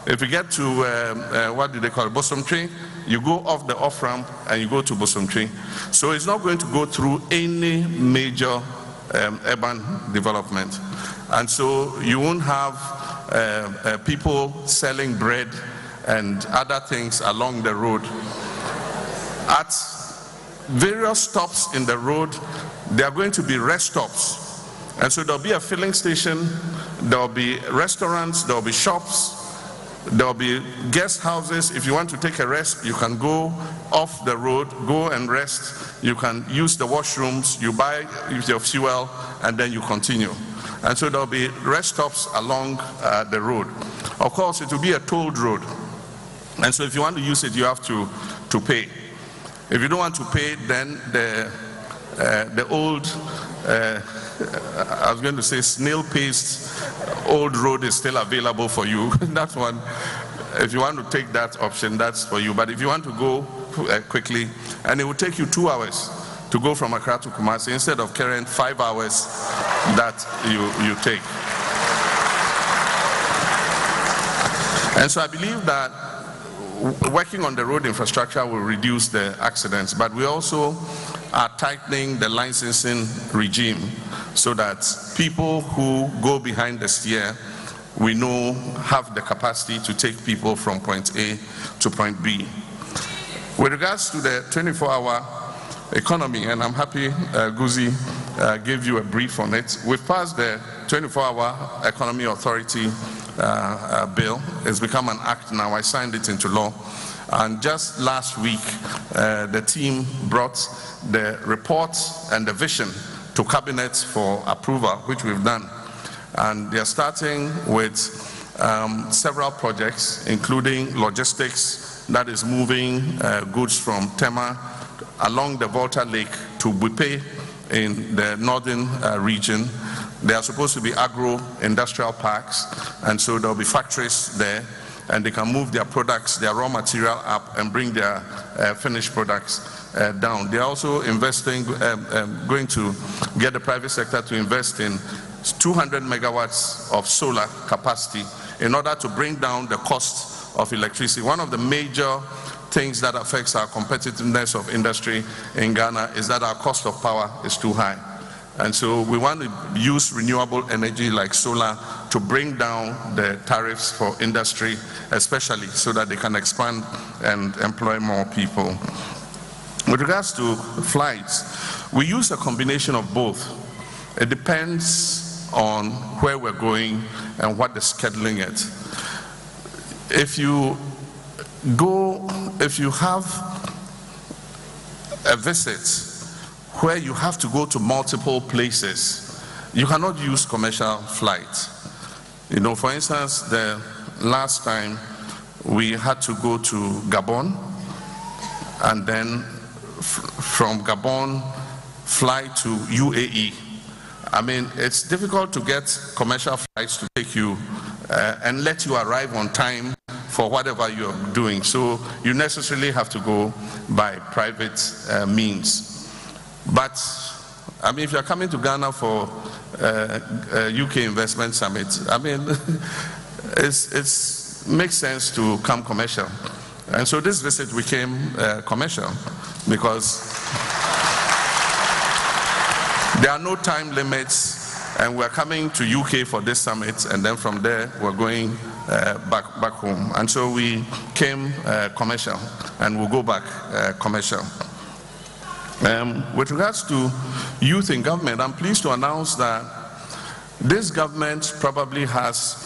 Speaker 1: If you get to, what do they call it, Masemtvgh, you go off the off-ramp and you go to Masemtvgh. So it's not going to go through any major urban development. And so you won't have people selling bread and other things along the road. At various stops in the road, there are going to be rest stops. And so there'll be a filling station, there'll be restaurants, there'll be shops, there'll be guest houses. If you want to take a rest, you can go off the road, go and rest. You can use the washrooms, you buy your fuel, and then you continue. And so there'll be rest stops along the road. Of course, it will be a tolled road. And so if you want to use it, you have to pay. If you don't want to pay, then the old, I was going to say snail-paced old road is still available for you. That one, if you want to take that option, that's for you. But if you want to go quickly, and it will take you 2 hours to go from Accra to Kumasi instead of current 5 hours that you take. And so I believe that working on the road infrastructure will reduce the accidents, but we also are tightening the licensing regime so that people who go behind the steer, we know, have the capacity to take people from point A to point B. With regards to the 24-hour economy, and I'm happy Guzi give you a brief on it. We've passed the 24-hour Economy Authority bill. It's become an act now. I signed it into law. And just last week, the team brought the report and the vision to Cabinet for approval, which we've done. And they're starting with several projects, including logistics, that is moving goods from Tema along the Volta Lake to Buipe in the northern region. They are supposed to be agro-industrial parks, and so there'll be factories there, and they can move their products, their raw material up and bring their finished products down. They're also investing, going to get the private sector to invest in 200 megawatts of solar capacity in order to bring down the cost of electricity. One of the major things that affects our competitiveness of industry in Ghana is that our cost of power is too high. And so we want to use renewable energy like solar to bring down the tariffs for industry, especially so that they can expand and employ more people. With regards to flights, we use a combination of both. It depends on where we're going and what the scheduling is. If you have a visit where you have to go to multiple places, you cannot use commercial flights. You know, for instance, the last time we had to go to Gabon, and then from Gabon fly to UAE. I mean, it's difficult to get commercial flights to take you and let you arrive on time for whatever you're doing. So you necessarily have to go by private means. But I mean, if you're coming to Ghana for UK Investment Summit, I mean, it makes sense to come commercial. And so this visit became commercial because there are no time limits, and we're coming to UK for this summit, and then from there we're going back home. And so we came commercial, and we'll go back commercial. With regards to youth in government, I'm pleased to announce that this government probably has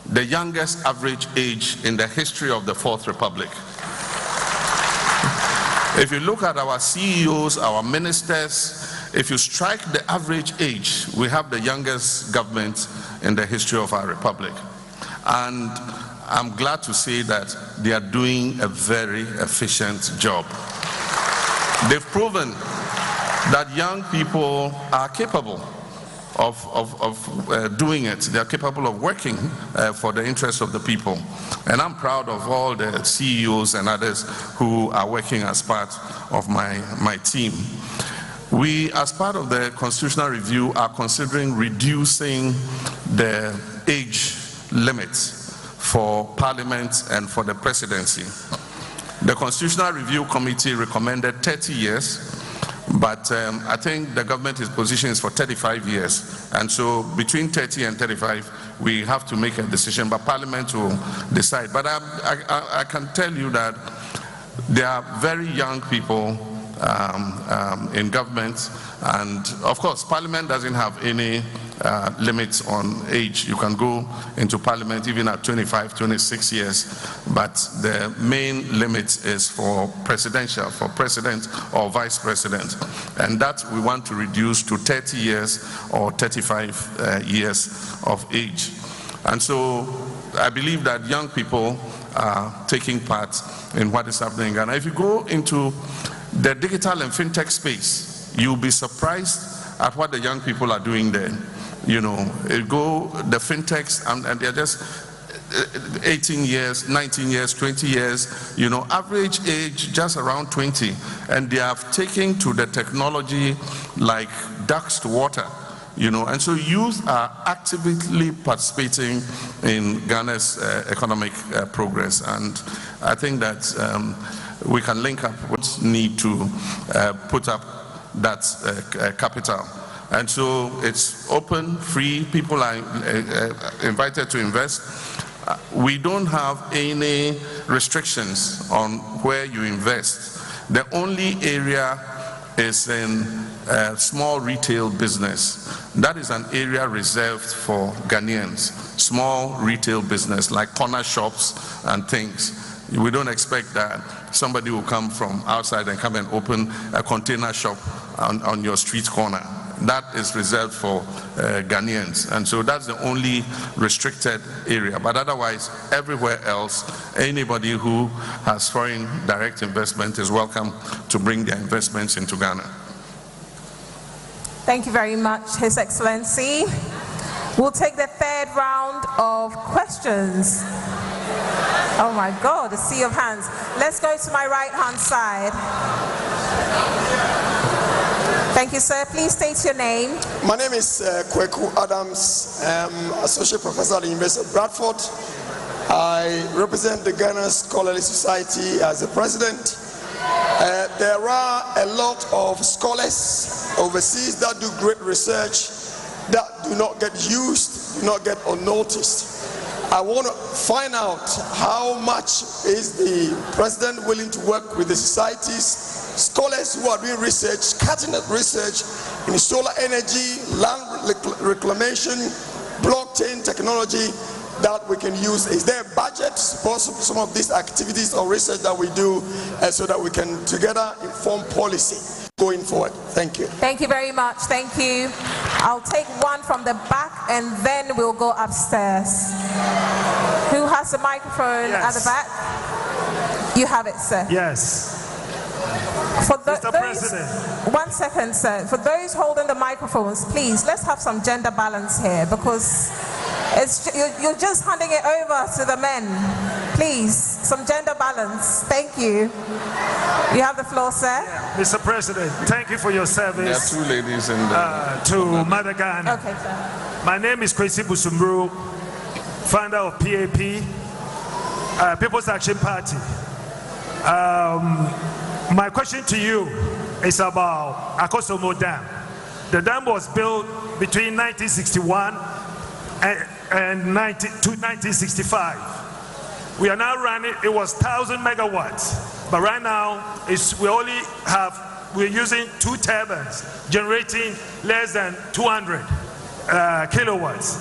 Speaker 1: the youngest average age in the history of the Fourth Republic. If you look at our CEOs, our ministers, if you strike the average age, we have the youngest government in the history of our republic. And I'm glad to say that they are doing a very efficient job. They've proven that young people are capable of doing it. They are capable of working for the interests of the people. And I'm proud of all the CEOs and others who are working as part of my team. We, as part of the constitutional review, are considering reducing the age limit for Parliament and for the presidency. The Constitutional Review Committee recommended 30 years, but I think the government's position is for 35 years. And so between 30 and 35, we have to make a decision, but Parliament will decide. But I can tell you that there are very young people in government, and of course Parliament doesn't have any limits on age. You can go into Parliament even at 25, 26 years, but the main limit is for presidential, for president or vice president, and that we want to reduce to 30 years or 35 years of age. And so I believe that young people are taking part in what is happening in Ghana. If you go into the digital and fintech space, you'll be surprised at what the young people are doing there. You know, the fintechs, and they're just 18 years, 19 years, 20 years, you know, average age just around 20. And they have taken to the technology like ducks to water, you know. And so youth are actively participating in Ghana's economic progress. And I think that we can link up with need to put up that capital. And so it's open, free, people are invited to invest. We don't have any restrictions on where you invest. The only area is in small retail business. That is an area reserved for Ghanaians. Small retail business like corner shops and things. We don't expect that somebody will come from outside and come and open a container shop on your street corner. That is reserved for Ghanaians, and so that's the only restricted area. But otherwise, everywhere else, anybody who has foreign direct investment is welcome to bring their investments into Ghana.
Speaker 2: Thank you very much, His Excellency. We'll take the third round of questions. Oh my God, a sea of hands. Let's go to my right-hand side. Thank you, sir. Please state your name.
Speaker 13: My name is Kweku Adams. I'm Associate Professor at the University of Bradford. I represent the Ghana Scholarly Society as the president. There are a lot of scholars overseas that do great research that do not get used, do not get unnoticed. I want to find out how much is the president willing to work with the societies, scholars who are doing research, cutting-edge research in solar energy, land reclamation, blockchain technology that we can use. Is there a budget to support some of these activities or research that we do so that we can together inform policy going forward? Thank you.
Speaker 2: Thank you very much. Thank you. I'll take one from the back and then we'll go upstairs. Who has the microphone at the back? You have it, sir.
Speaker 7: Yes.
Speaker 2: For
Speaker 7: Mr. President.
Speaker 2: 1 second, sir. For those holding the microphones, please, let's have some gender balance here, because you're just handing it over to the men. Please, some gender balance. Thank you. You have the floor, sir.
Speaker 7: Yeah. Mr. President, thank you for your service.
Speaker 1: There are two ladies in the...
Speaker 7: to Mother Ghana.
Speaker 2: Okay, sir.
Speaker 7: My name is Kwesi Busumru, founder of PAP, People's Action Party. My question to you is about Akosomo Dam. The dam was built between 1961 and 1965. We are now running, it was 1,000 megawatts, but right now we're using 2 turbines generating less than 200 kilowatts.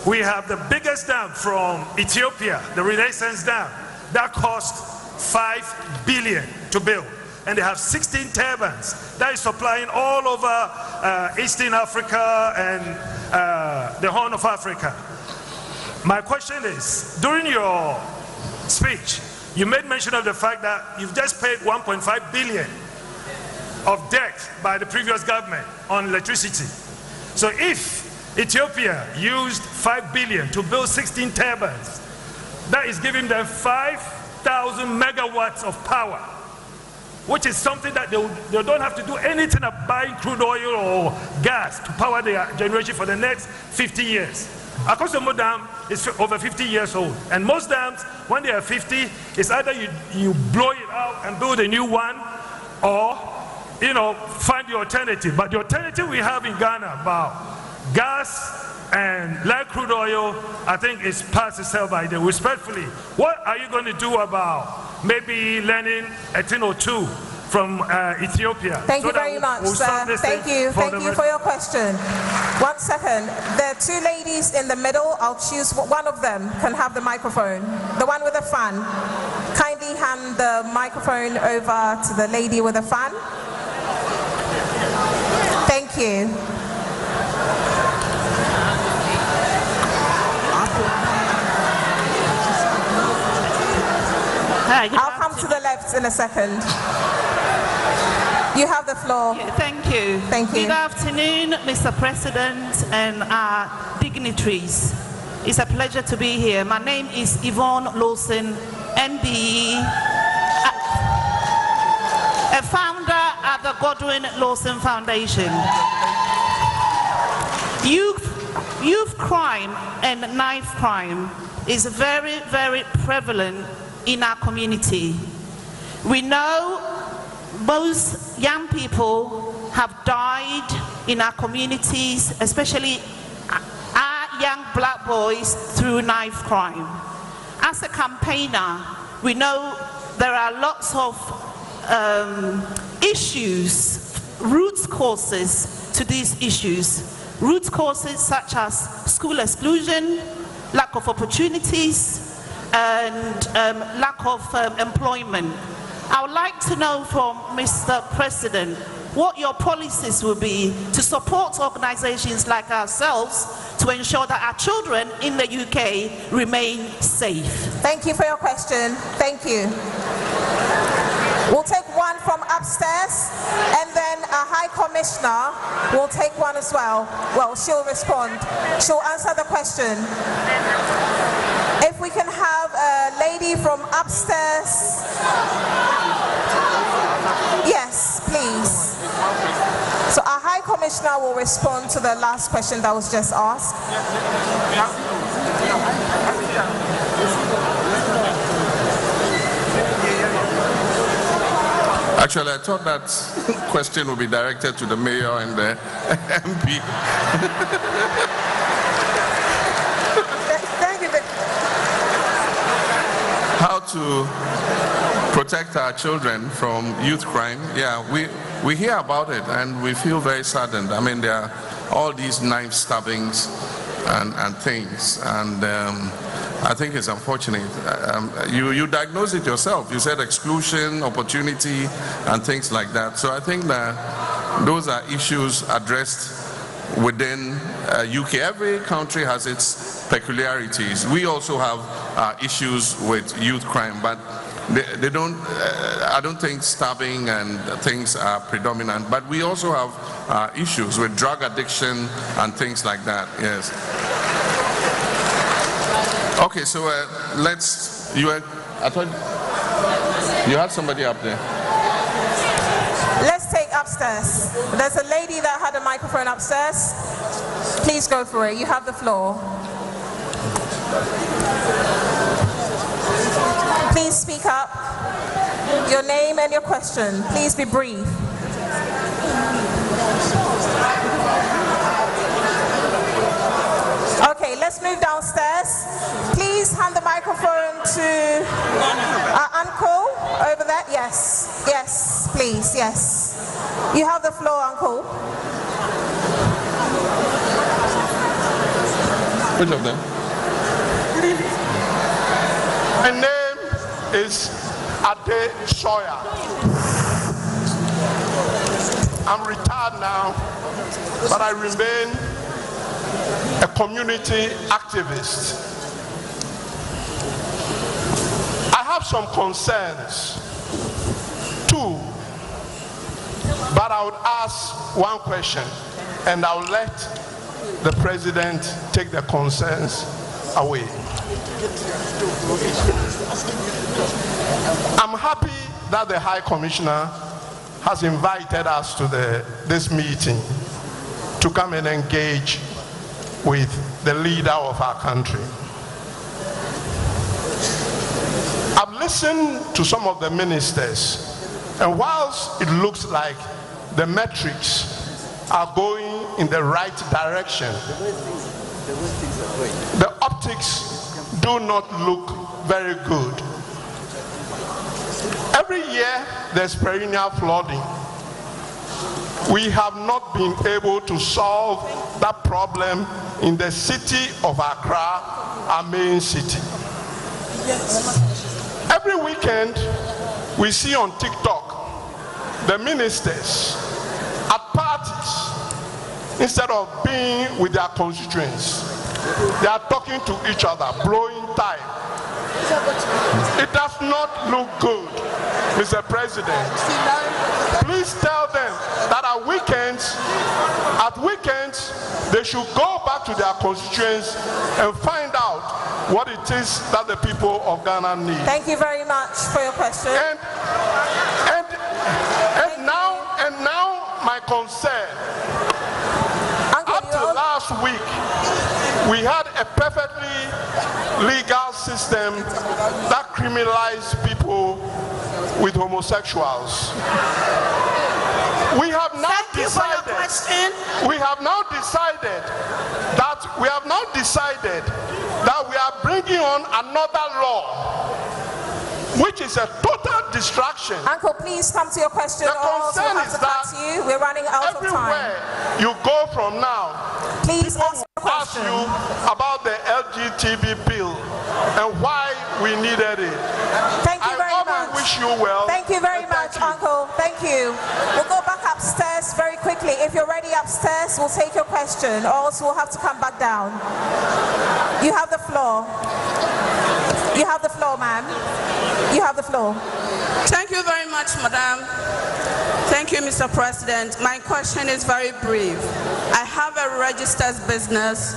Speaker 7: We have the biggest dam from Ethiopia, the Renaissance Dam, that cost 5 billion to build, and they have 16 turbines that is supplying all over Eastern Africa and the Horn of Africa. My question is, during your speech, you made mention of the fact that you've just paid 1.5 billion of debt by the previous government on electricity. So if Ethiopia used 5 billion to build 16 turbines, that is giving them 5,000 megawatts of power, which is something that they don't have to do anything of buying crude oil or gas to power their generation for the next 50 years. Akosomo Dam is over 50 years old, and most dams, when they are 50, it's either you blow it out and build a new one, or find the alternative. But the alternative we have in Ghana about gas and light crude oil, I think is past itself by the respectfully. What are you going to do about maybe learning a thing or two from Ethiopia?
Speaker 2: Thank you very much, sir. Thank you for your question. 1 second. There are 2 ladies in the middle. I'll choose one of them can have the microphone. The one with the fan. Kindly hand the microphone over to the lady with the fan. Thank you. I'll come to the left in a second. You have the floor.
Speaker 14: Thank you.
Speaker 2: Thank you.
Speaker 14: Good afternoon, Mr. President and our dignitaries. It's a pleasure to be here. My name is Yvonne Lawson, MBE, a founder at the Godwin Lawson Foundation. Youth crime and knife crime is very, very prevalent in our community. We know most young people have died in our communities, especially our young black boys, through knife crime. As a campaigner, we know there are lots of issues root causes to these issues. Root causes such as school exclusion, lack of opportunities, and lack of employment. I would like to know from Mr. President what your policies will be to support organizations like ourselves to ensure that our children in the UK remain safe.
Speaker 2: Thank you for your question. Thank you. We'll take one from upstairs, and then our High Commissioner will take one as well. Well, she'll respond. She'll answer the question. If we can have a lady from upstairs. Yes, please. So our High Commissioner will respond to the last question that was just asked.
Speaker 1: Actually, I thought that question would be directed to the mayor and the MP.
Speaker 2: Thank you.
Speaker 1: How to protect our children from youth crime? Yeah, we hear about it and we feel very saddened. I mean, there are all these knife stabbings and things, and I think it's unfortunate. You diagnose it yourself. You said exclusion, opportunity, and things like that. So I think that those are issues addressed within UK. Every country has its peculiarities. We also have issues with youth crime, but they don't. I don't think stabbing and things are predominant. But we also have issues with drug addiction and things like that. Yes. Okay, so let's. I thought you had somebody up there.
Speaker 2: Let's take upstairs. There's a lady that had a microphone upstairs. Please go for it. You have the floor. Please speak up. Your name and your question. Please be brief. Okay, let's move downstairs. Please hand the microphone to our uncle over there. Yes, yes, please, yes. You have the floor, uncle.
Speaker 1: Which of them?
Speaker 15: My name is Ade Sawyer. I'm retired now, but I remain a community activist. I have some concerns too, but I would ask one question and I will let the president take the concerns away. I'm happy that the High Commissioner has invited us to this meeting to come and engage with the leader of our country. I've listened to some of the ministers, and whilst it looks like the metrics are going in the right direction, the optics do not look very good. Every year there's perennial flooding. We have not been able to solve that problem in the city of Accra, our main city. Every weekend we see on TikTok the ministers at parties, instead of being with their constituents, they are talking to each other, blowing time. It does not look good, Mr. President. Please tell them that at weekends, they should go back to their constituents and find out what it is that the people of Ghana need.
Speaker 2: Thank you very much for your question.
Speaker 15: And now my concern. Up to last week, we had a perfectly legal system that criminalized people with homosexuals. We have now decided that we are bringing on another law which which is a total distraction.
Speaker 2: Uncle, please come to your question.
Speaker 15: The concern is that
Speaker 2: we're running out of time.
Speaker 15: Everywhere you go from now,
Speaker 2: please
Speaker 15: ask you about the LGBT bill and why we needed it.
Speaker 2: Thank you very much.
Speaker 15: I wish you well.
Speaker 2: Thank you very much, Uncle. Thank you. We'll go back upstairs very quickly. If you're ready upstairs, we'll take your question, or else we'll have to come back down. You have the floor. You have the floor, ma'am. You have the floor.
Speaker 16: Thank you very much, madam. Thank you, Mr. President. My question is very brief. I have a registered business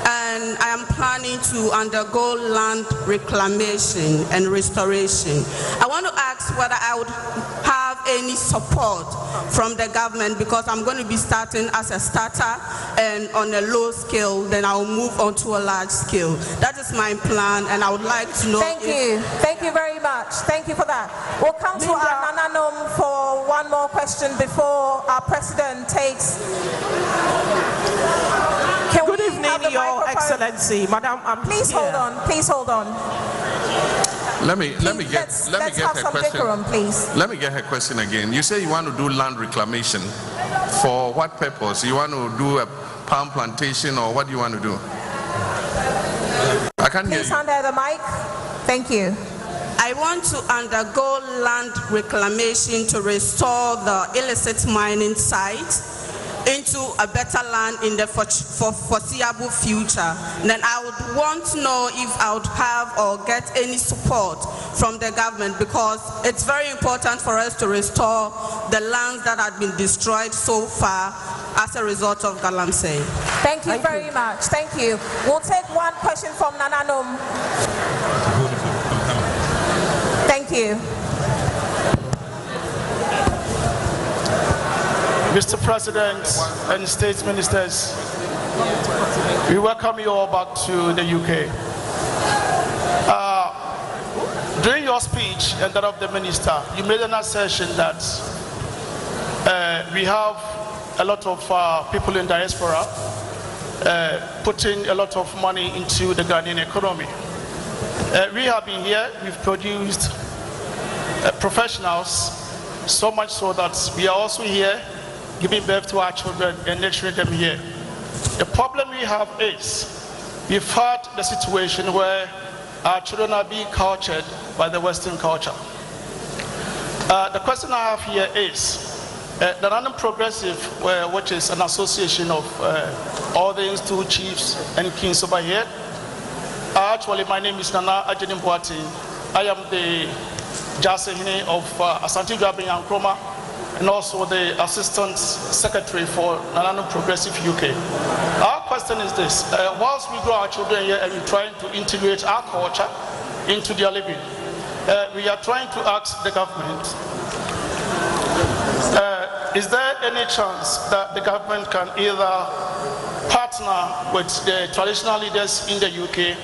Speaker 16: and I am planning to undergo land reclamation and restoration. I want to ask whether I would have any support from the government, because I'm going to be starting as a starter and on a low scale, then I'll move on to a large scale. That is my plan, and I would like to know.
Speaker 2: Thank you. Thank you very much. Thank you for that. We'll come to our Nananom for one more question before our president takes.
Speaker 7: Good evening, Your Excellency, Madam.
Speaker 2: Please hold on. Please hold on.
Speaker 1: Let me get her question.
Speaker 2: Decorum, please.
Speaker 1: Let me get her question again. You say you want to do land reclamation. For what purpose? You want to do a palm plantation, or what do you want to do? I can't hear you.
Speaker 2: Please hand her the mic. Thank you.
Speaker 16: I want to undergo land reclamation to restore the illicit mining site into a better land in the foreseeable future. Then I would want to know if I would have or get any support from the government, because it's very important for us to restore the lands that have been destroyed so far as a result of Galamsey.
Speaker 2: Thank you very much. Thank you. We'll take one question from Nananom. Thank you.
Speaker 17: Mr. President and State Ministers, we welcome you all back to the UK. During your speech and that of the Minister, you made an assertion that we have a lot of people in diaspora putting a lot of money into the Ghanaian economy. We have been here, we've produced professionals, so much so that we are also here giving birth to our children and nurturing them here. The problem we have is we've had the situation where our children are being cultured by the Western culture. The question I have here is the Random Progressive, which is an association of all the institute chiefs and kings over here. Actually, my name is Nana Ajenimbwati. I am the Jasehine of Masemtvgh On, and also the Assistant Secretary for Random Progressive UK. Our question is this: whilst we grow our children here and we're trying to integrate our culture into their living, we are trying to ask the government, is there any chance that the government can either partner with the traditional leaders in the UK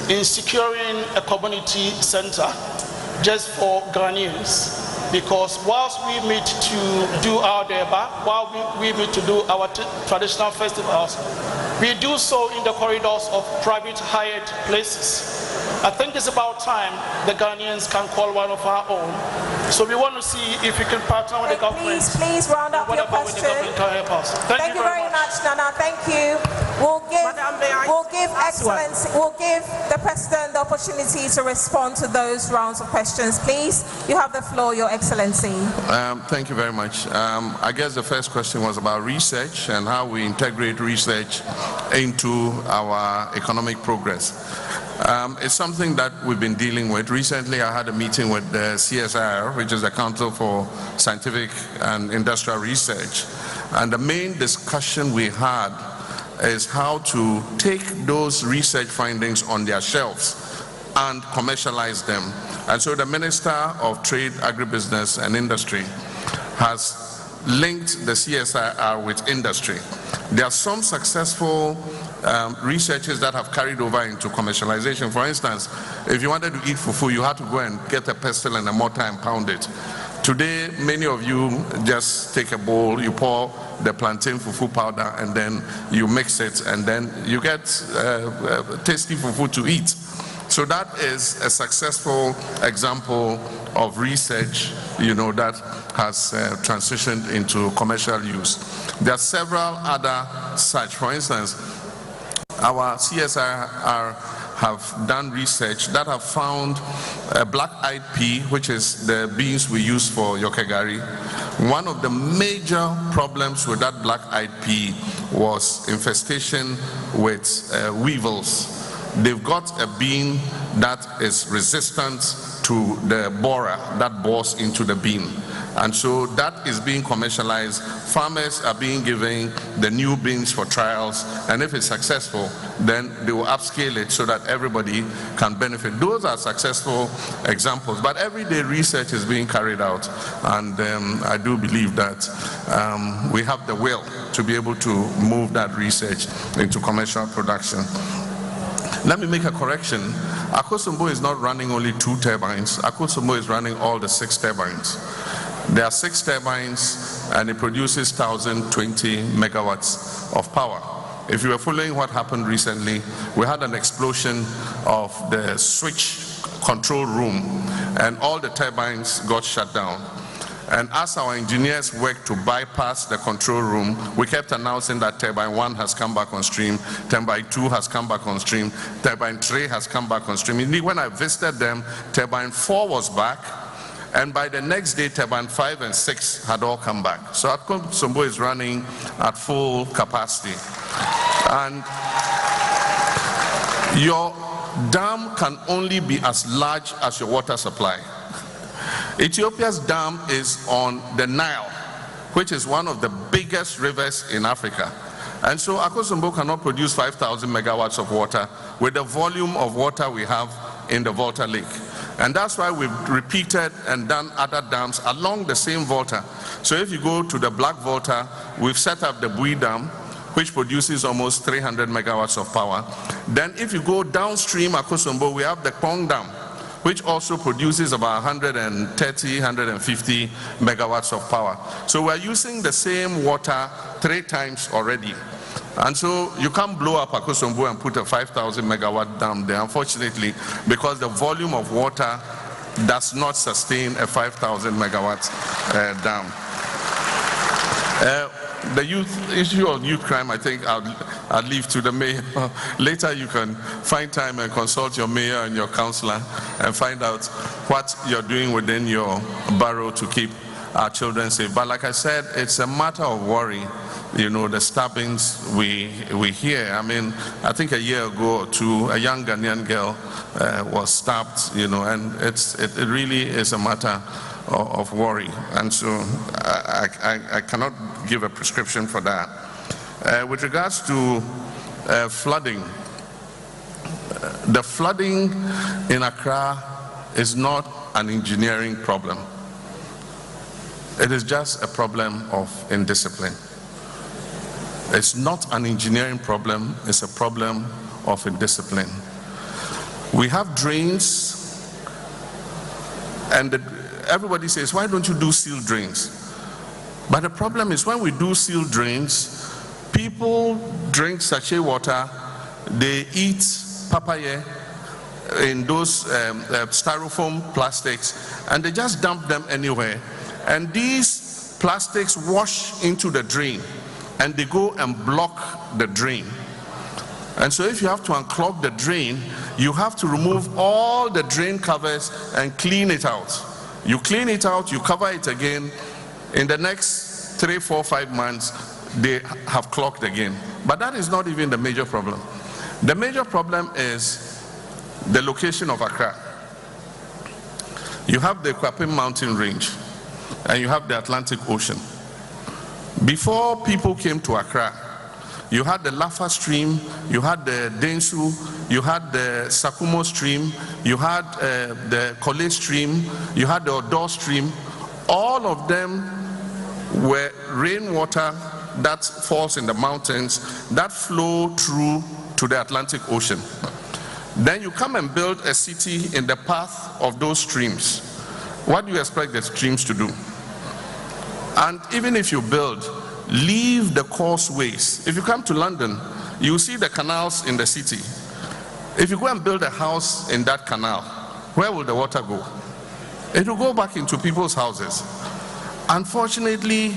Speaker 17: in securing a community center just for Ghanaians? Because whilst we meet to do our Deba, while we meet to do our traditional festivals, we do so in the corridors of private hired places. I think it's about time the Ghanaians can call one of our own. So we want to see if we can partner with the government.
Speaker 2: Please round up your question. Thank you very much, Nana. Thank you. We'll give the President the opportunity to respond to those rounds of questions. Please, you have the floor, Your Excellency.
Speaker 1: Thank you very much. I guess the first question was about research and how we integrate research into our economic progress. It's something that we've been dealing with. Recently, I had a meeting with the CSIR, which is the Council for Scientific and Industrial Research. And the main discussion we had is how to take those research findings on their shelves and commercialize them. And so the Minister of Trade, Agribusiness and Industry has linked the CSIR with industry. There are some successful researchers that have carried over into commercialization. For instance, if you wanted to eat fufu, you had to go and get a pestle and a mortar and pound it. Today, many of you just take a bowl, you pour the plantain fufu powder, and then you mix it, and then you get tasty fufu to eat. So that is a successful example of research, that has transitioned into commercial use. There are several other such. For instance, our CSIR have done research that have found black-eyed pea, which is the beans we use for yokegari. One of the major problems with that black-eyed pea was infestation with weevils. They've got a bean that is resistant to the borer that bores into the bean. And so that is being commercialized. Farmers are being given the new beans for trials, and if it's successful, then they will upscale it so that everybody can benefit. Those are successful examples, but everyday research is being carried out, and I do believe that we have the will to be able to move that research into commercial production. Let me make a correction. Akosombo is not running only 2 turbines. Akosombo is running all the 6 turbines. There are 6 turbines, and it produces 1,020 megawatts of power. If you were following what happened recently, we had an explosion of the switch control room, and all the turbines got shut down. And as our engineers worked to bypass the control room, we kept announcing that turbine 1 has come back on stream, turbine 2 has come back on stream, turbine 3 has come back on stream. Indeed, when I visited them, turbine 4 was back, and by the next day, turbine 5 and 6 had all come back. So Akosombo is running at full capacity. And your dam can only be as large as your water supply. Ethiopia's dam is on the Nile, which is one of the biggest rivers in Africa. And so Akosombo cannot produce 5,000 megawatts of water with the volume of water we have in the Volta Lake. And that's why we've repeated and done other dams along the same Volta. So if you go to the Black Volta, we've set up the Bui Dam, which produces almost 300 megawatts of power. Then if you go downstream Akosombo, we have the Kpong Dam, which also produces about 130, 150 megawatts of power. So we're using the same water 3 times already. And so you can't blow up Akosombo and put a 5,000 megawatt dam there, unfortunately, because the volume of water does not sustain a 5,000 megawatt dam. The issue of youth crime, I think I'll leave to the mayor. Later you can find time and consult your mayor and your councillor and find out what you're doing within your borough to keep our children safe. But like I said, it's a matter of worry. The stabbings we hear. I mean, I think a year ago or 2, a young Ghanaian girl was stabbed, and it really is a matter of worry. And so I cannot give a prescription for that. With regards to flooding, the flooding in Accra is not an engineering problem. It is just a problem of indiscipline. It's not an engineering problem, it's a problem of indiscipline. We have drains, and everybody says, why don't you do sealed drains? But the problem is when we do sealed drains, people drink sachet water, they eat papaya in those styrofoam plastics, and they just dump them anywhere. And these plastics wash into the drain, and they go and block the drain. And so if you have to unclog the drain, you have to remove all the drain covers and clean it out. You clean it out, you cover it again. In the next 3, 4, 5 months, they have clogged again. But that is not even the major problem. The major problem is the location of Accra. You have the Kwapim mountain range, and you have the Atlantic Ocean. Before people came to Accra, you had the Lafa stream, you had the Densu, you had the Sakumo stream, you had the Kole stream, you had the Odo stream. All of them were rainwater that falls in the mountains that flow through to the Atlantic Ocean. Then you come and build a city in the path of those streams. What do you expect the streams to do? And even if you build, leave the causeways. If you come to London, you see the canals in the city. If you go and build a house in that canal, where will the water go? It will go back into people's houses. Unfortunately,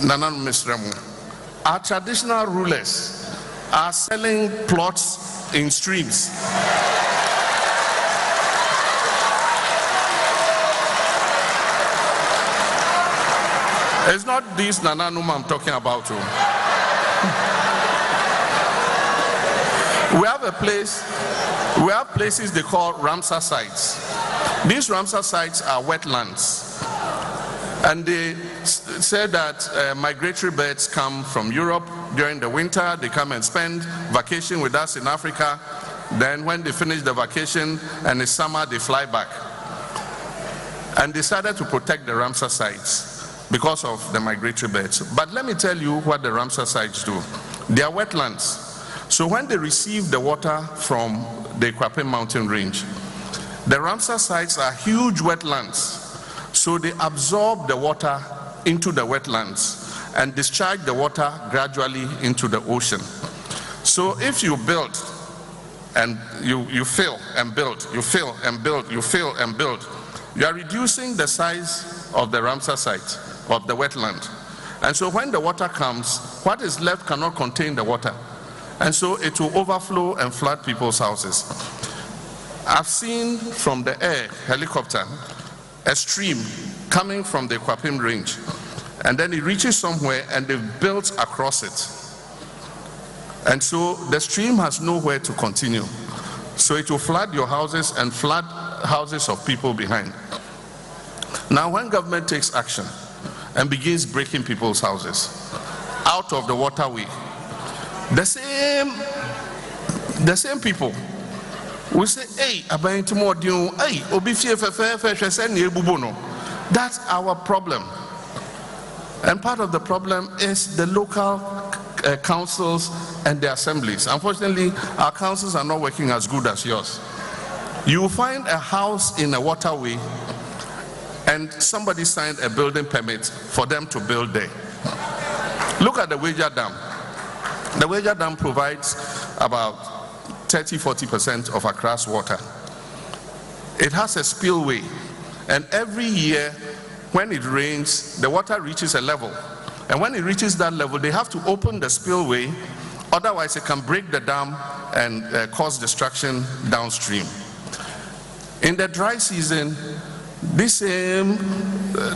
Speaker 1: Nana Misremu, our traditional rulers are selling plots in streams. It's not this Nana Numa I'm talking about. We have places they call Ramsar sites. These Ramsar sites are wetlands. And they say that migratory birds come from Europe during the winter. They come and spend vacation with us in Africa. Then when they finish the vacation and it's summer, they fly back. And they decided to protect the Ramsar sites because of the migratory birds. But let me tell you what the Ramsar sites do. They are wetlands. So when they receive the water from the Kwapim mountain range, the Ramsar sites are huge wetlands. So they absorb the water into the wetlands and discharge the water gradually into the ocean. So if you build and you fill and build, you fill and build, you fill and build, you are reducing the size of the Ramsar site, of the wetland. And so when the water comes, what is left cannot contain the water. And so it will overflow and flood people's houses. I've seen from the air, helicopter, a stream coming from the Kwapim range. And then it reaches somewhere and they've built across it. And so the stream has nowhere to continue. So it will flood your houses and flood houses of people behind. Now when government takes action and begins breaking people's houses out of the waterway, the same people will say, hey, hey, that's our problem. And part of the problem is the local councils and the assemblies. Unfortunately, our councils are not working as good as yours. You will find a house in a waterway and somebody signed a building permit for them to build there. Look at the Weja Dam. The Weja Dam provides about 30–40% of Accra's water. It has a spillway, and every year when it rains, the water reaches a level. And when it reaches that level, they have to open the spillway, otherwise it can break the dam and cause destruction downstream. In the dry season, these same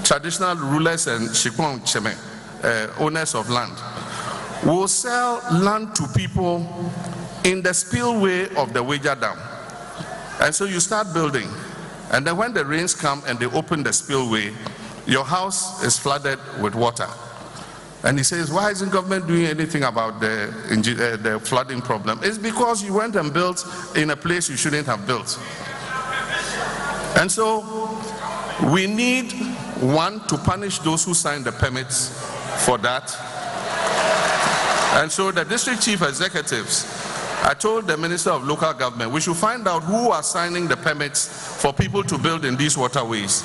Speaker 1: traditional rulers and Shikwan Cheme, owners of land, will sell land to people in the spillway of the Weja Dam. And so you start building, and then when the rains come and they open the spillway, your house is flooded with water. And he says, why isn't government doing anything about the flooding problem? It's because you went and built in a place you shouldn't have built. And so we need, one, to punish those who signed the permits for that. And so the district chief executives, I told the Minister of Local Government, we should find out who are signing the permits for people to build in these waterways.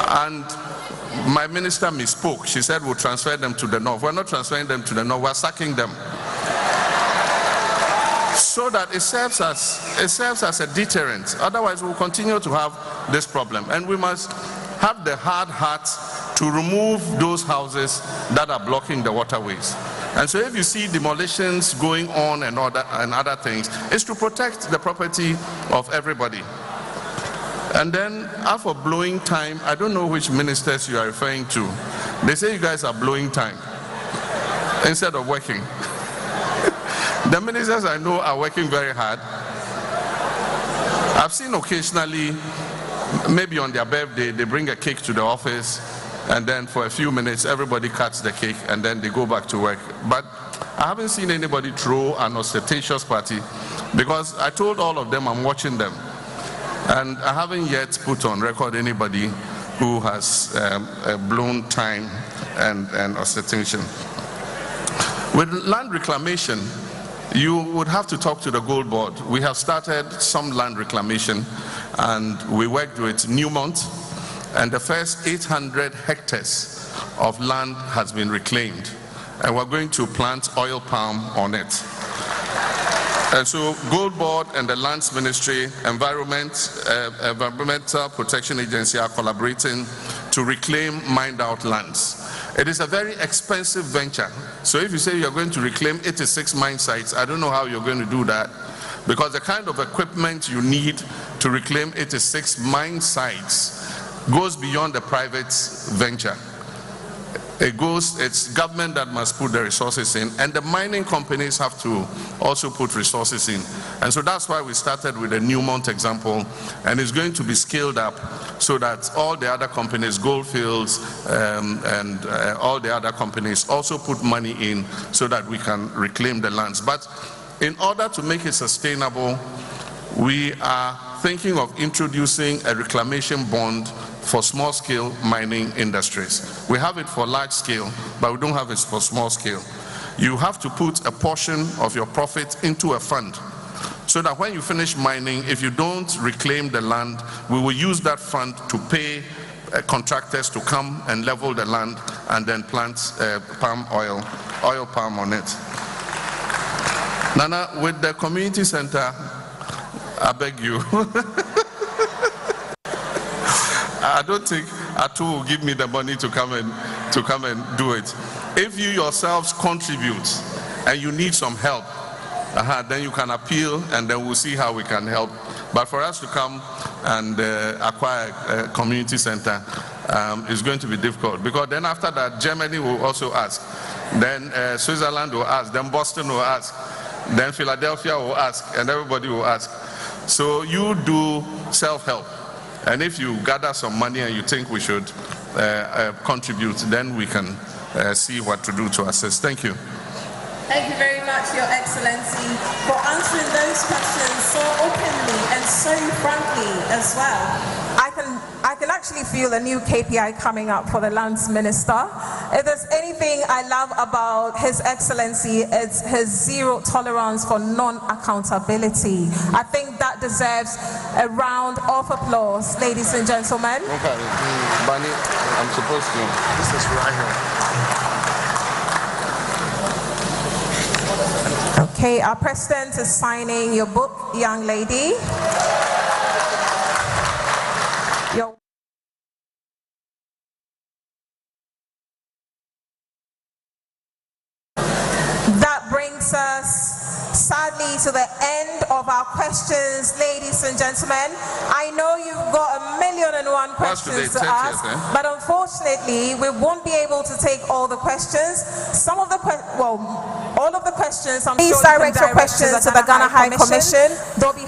Speaker 1: And my minister misspoke. She said we'll transfer them to the north. We're not transferring them to the north, we're sacking them. So that it serves as a deterrent. Otherwise we'll continue to have this problem. And we must have the hard heart to remove those houses that are blocking the waterways. And so if you see demolitions going on and other things, it's to protect the property of everybody. And then after blowing time, I don't know which ministers you are referring to. They say you guys are blowing time instead of working. The ministers I know are working very hard. I've seen occasionally, maybe on their birthday, they bring a cake to the office, and then for a few minutes everybody cuts the cake and then they go back to work. But I haven't seen anybody throw an ostentatious party, because I told all of them I'm watching them, and I haven't yet put on record anybody who has blown time and ostentation. With land reclamation, you would have to talk to the Gold Board. We have started some land reclamation, and we worked with Newmont, and the first 800 hectares of land has been reclaimed, and we're going to plant oil palm on it. And so Gold Board and the Lands Ministry, Environmental Protection Agency are collaborating to reclaim mined out lands. It is a very expensive venture. So if you say you're going to reclaim 86 mine sites, I don't know how you're going to do that, because the kind of equipment you need to reclaim 86 mine sites goes beyond the private venture. It's government that must put the resources in, and the mining companies have to also put resources in. And so that's why we started with the Newmont example, and it's going to be scaled up so that all the other companies, Goldfields and all the other companies also put money in so that we can reclaim the lands. But in order to make it sustainable, we are thinking of introducing a reclamation bond for small-scale mining industries. We have it for large scale, but we don't have it for small scale. You have to put a portion of your profit into a fund, so that when you finish mining, if you don't reclaim the land, we will use that fund to pay contractors to come and level the land and then plant palm oil on it. Nana, with the community center, I beg you. I don't think Atu will give me the money to come and do it. If you yourselves contribute and you need some help, then you can appeal, and then we'll see how we can help. But for us to come and acquire a community center is going to be difficult, because then after that, Germany will also ask, then Switzerland will ask, then Boston will ask, then Philadelphia will ask, and everybody will ask. So you do self-help. And if you gather some money and you think we should contribute, then we can see what to do to assist. Thank you.
Speaker 2: Thank you very much, Your Excellency, for answering those questions so openly and so frankly as well. I can actually feel a new KPI coming up for the Lands Minister. If there's anything I love about His Excellency, it's his zero tolerance for non-accountability. I think that deserves a round of applause, ladies and gentlemen.
Speaker 1: Okay, Bunny, I'm supposed to. This is right here.
Speaker 2: Okay, our president is signing your book, young lady. That brings us sadly to the end of our questions, ladies and gentlemen. I know you've got 1,000,001 questions to ask, but unfortunately we won't be able to take all the questions. Some of the all of the questions, please direct your questions to the Ghana High Commission. They'll be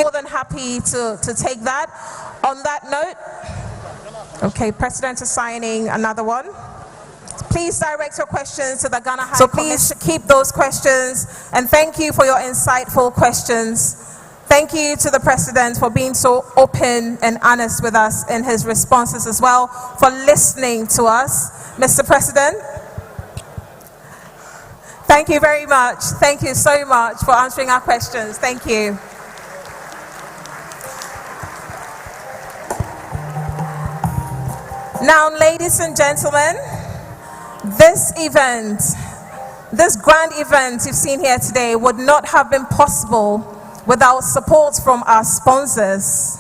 Speaker 2: more than happy to take that. On that note, okay, President is signing another one. Please direct your questions to the Ghana High Commission. So please keep those questions, and thank you for your insightful questions. Thank you to the President for being so open and honest with us in his responses as well, for listening to us. Mr. President, thank you very much. Thank you so much for answering our questions. Thank you. Now, ladies and gentlemen, this grand event you've seen here today would not have been possible without support from our sponsors.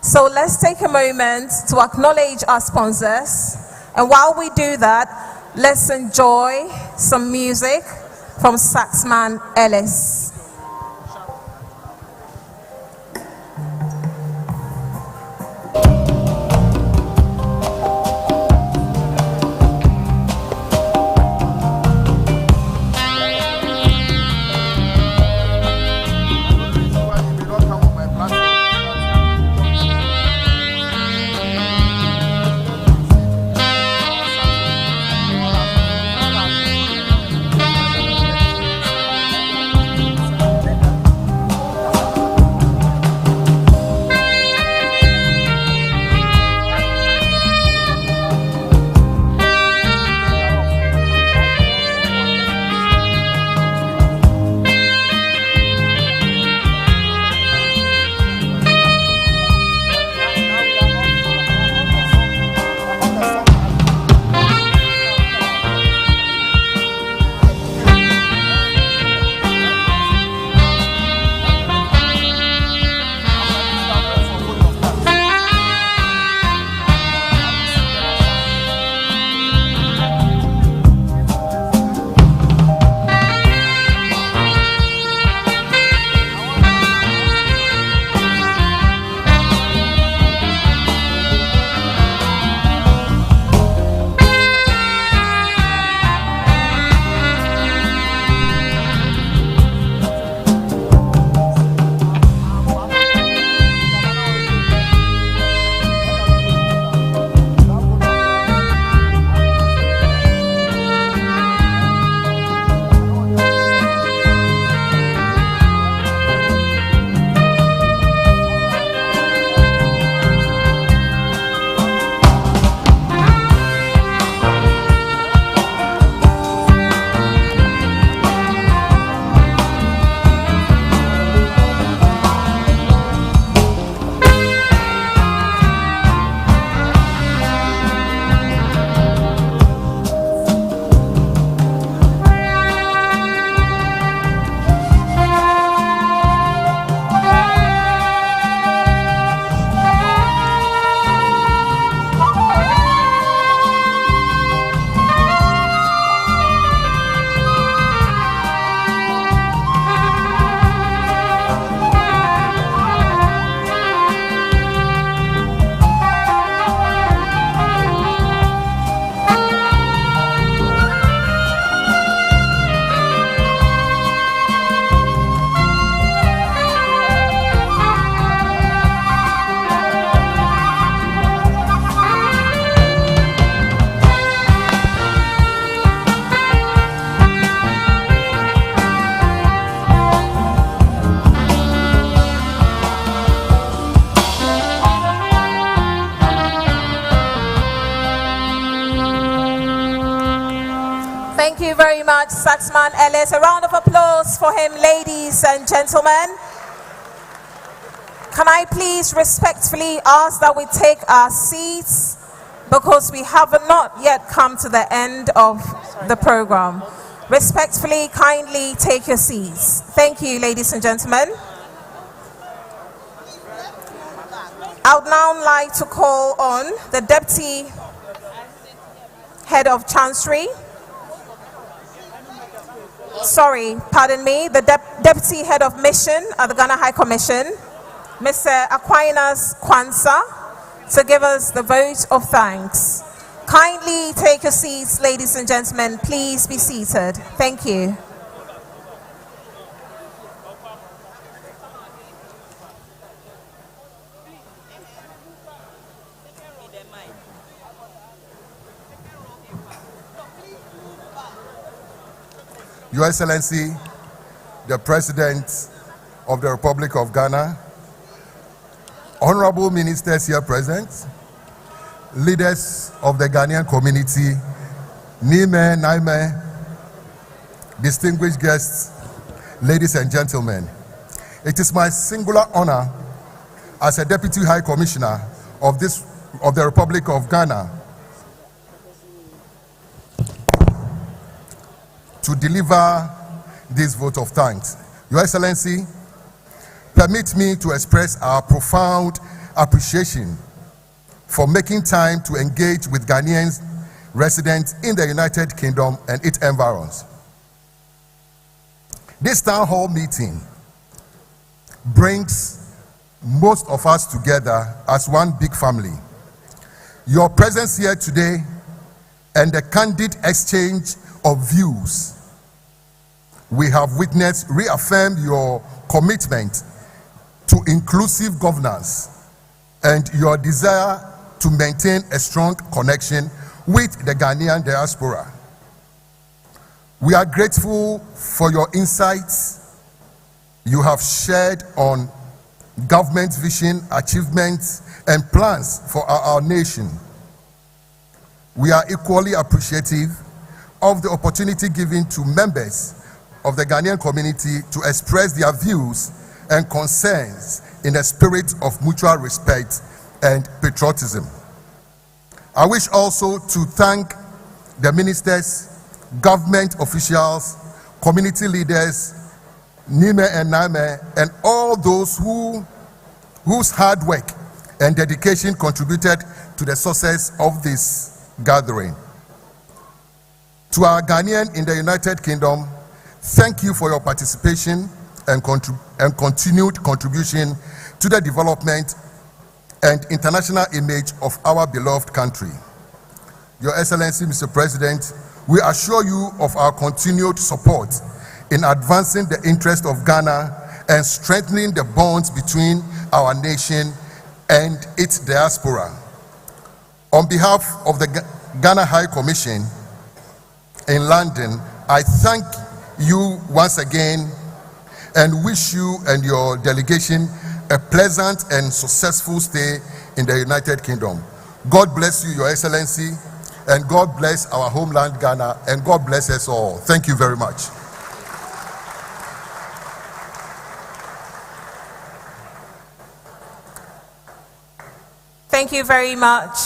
Speaker 2: So let's take a moment to acknowledge our sponsors. And while we do that, let's enjoy some music from Saxman Ellis. Thank you very much, Saxman Ellis. A round of applause for him, ladies and gentlemen. Can I please respectfully ask that we take our seats because we have not yet come to the end of the program. Respectfully, kindly take your seats. Thank you, ladies and gentlemen. I would now like to call on the Deputy Head of Chancery. Sorry, pardon me, the Deputy Head of Mission at the Ghana High Commission, Mr. Aquinas Kwanzaa, to give us the vote of thanks. Kindly take your seats, ladies and gentlemen. Please be seated. Thank you.
Speaker 18: Your Excellency, the President of the Republic of Ghana, honorable ministers here present, leaders of the Ghanaian community, Nime, Naime, distinguished guests, ladies and gentlemen, it is my singular honor as a Deputy High Commissioner of the Republic of Ghana to deliver this vote of thanks. Your Excellency, permit me to express our profound appreciation for making time to engage with Ghanaians residents in the United Kingdom and its environs. This town hall meeting brings most of us together as one big family. Your presence here today and the candid exchange of views we have witnessed reaffirm your commitment to inclusive governance and your desire to maintain a strong connection with the Ghanaian diaspora. We are grateful for your insights you have shared on government vision, achievements, and plans for our nation. We are equally appreciative of the opportunity given to members of the Ghanaian community to express their views and concerns in a spirit of mutual respect and patriotism. I wish also to thank the ministers, government officials, community leaders, Nime and Naime, and all those whose hard work and dedication contributed to the success of this gathering. To our Ghanaian in the United Kingdom, thank you for your participation and continued contribution to the development and international image of our beloved country. Your Excellency, Mr. President, we assure you of our continued support in advancing the interest of Ghana and strengthening the bonds between our nation and its diaspora. On behalf of the Ghana High Commission in London, I thank you once again and wish you and your delegation a pleasant and successful stay in the United Kingdom. God bless you, Your Excellency, and God bless our homeland Ghana, and God bless us all. Thank you very much.
Speaker 2: Thank you very much.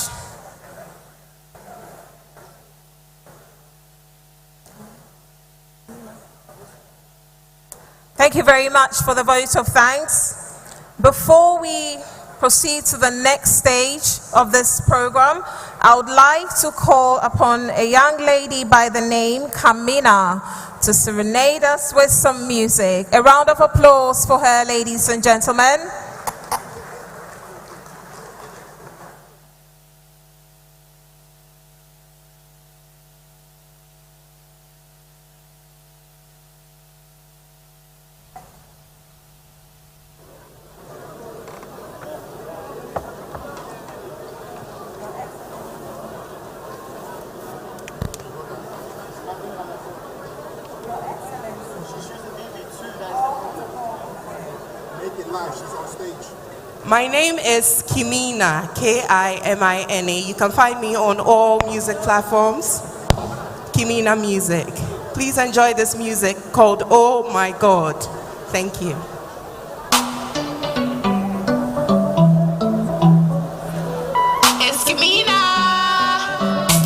Speaker 2: Thank you very much for the vote of thanks. Before we proceed to the next stage of this program, I would like to call upon a young lady by the name Kamina to serenade us with some music. A round of applause for her, ladies and gentlemen.
Speaker 19: My name is Kimina, K-I-M-I-N-A. You can find me on all music platforms. Kimina music. Please enjoy this music called Oh My God. Thank you.
Speaker 20: It's Kimina.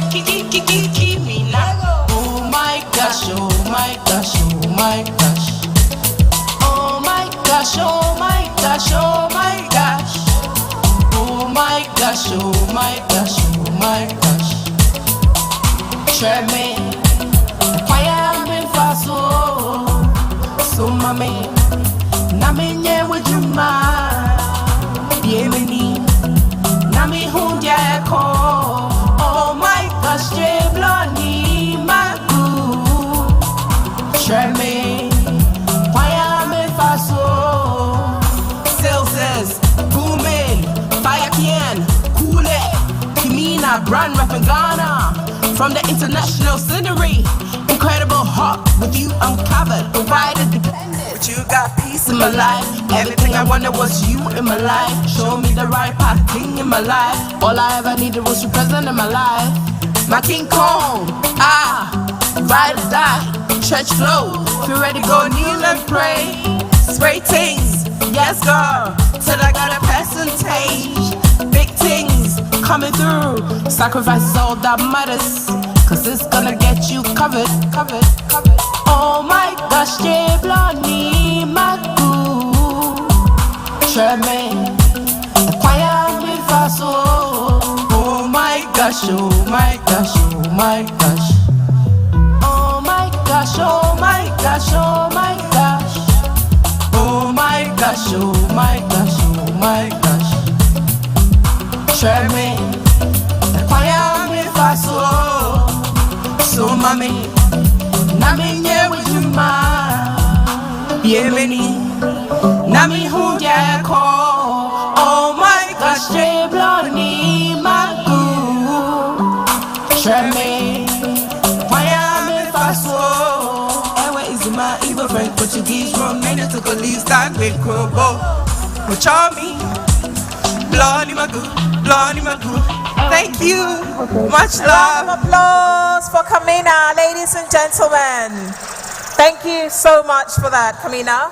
Speaker 20: Kimina. Oh my gosh, oh my gosh, oh my gosh. Oh my gosh, oh my gosh, oh my gosh. Oh my gosh, oh my gosh, oh my gosh. Try me, fire me fast, so mommy, nami nye wajuma, yemeni, nami hundia ko. Oh my gosh, Jebloni magu. Try me, fire me fast, sales booming, fire can cool it. Kimina brand rapping Ghana. From the international scenery, incredible heart, with you I'm covered, provided, dependent. But you got peace in my life, everything I wanted was you in my life. Show me the right path, king in my life. All I ever needed was you present in my life. My King Kong, ride or die, church flow. If you're ready, go kneel and pray. Spray things, yes girl, till I got a percentage. Big things coming through, sacrifice all that matters, cause it's gonna get you covered, covered, covered. Oh my gosh, Jebloni magu. Try me, choir me fast, oh my gosh, oh my gosh, oh my gosh. Oh my gosh, oh my gosh, oh my gosh. Oh my gosh, oh my gosh, oh my gosh. Try me, choir me fast, so mommy, nami nye wajuma, yemeni, nami hundia ko. Oh my gosh, Jebloni magu. Try me, choir me fast, ewe izima, Igbo, French, Portuguese, Romanian, Togolese, Stanley, Kobo, Mochami, Bloody magu. Thank you. Much love.
Speaker 2: Applause for Kamina, ladies and gentlemen. Thank you so much for that, Kamina.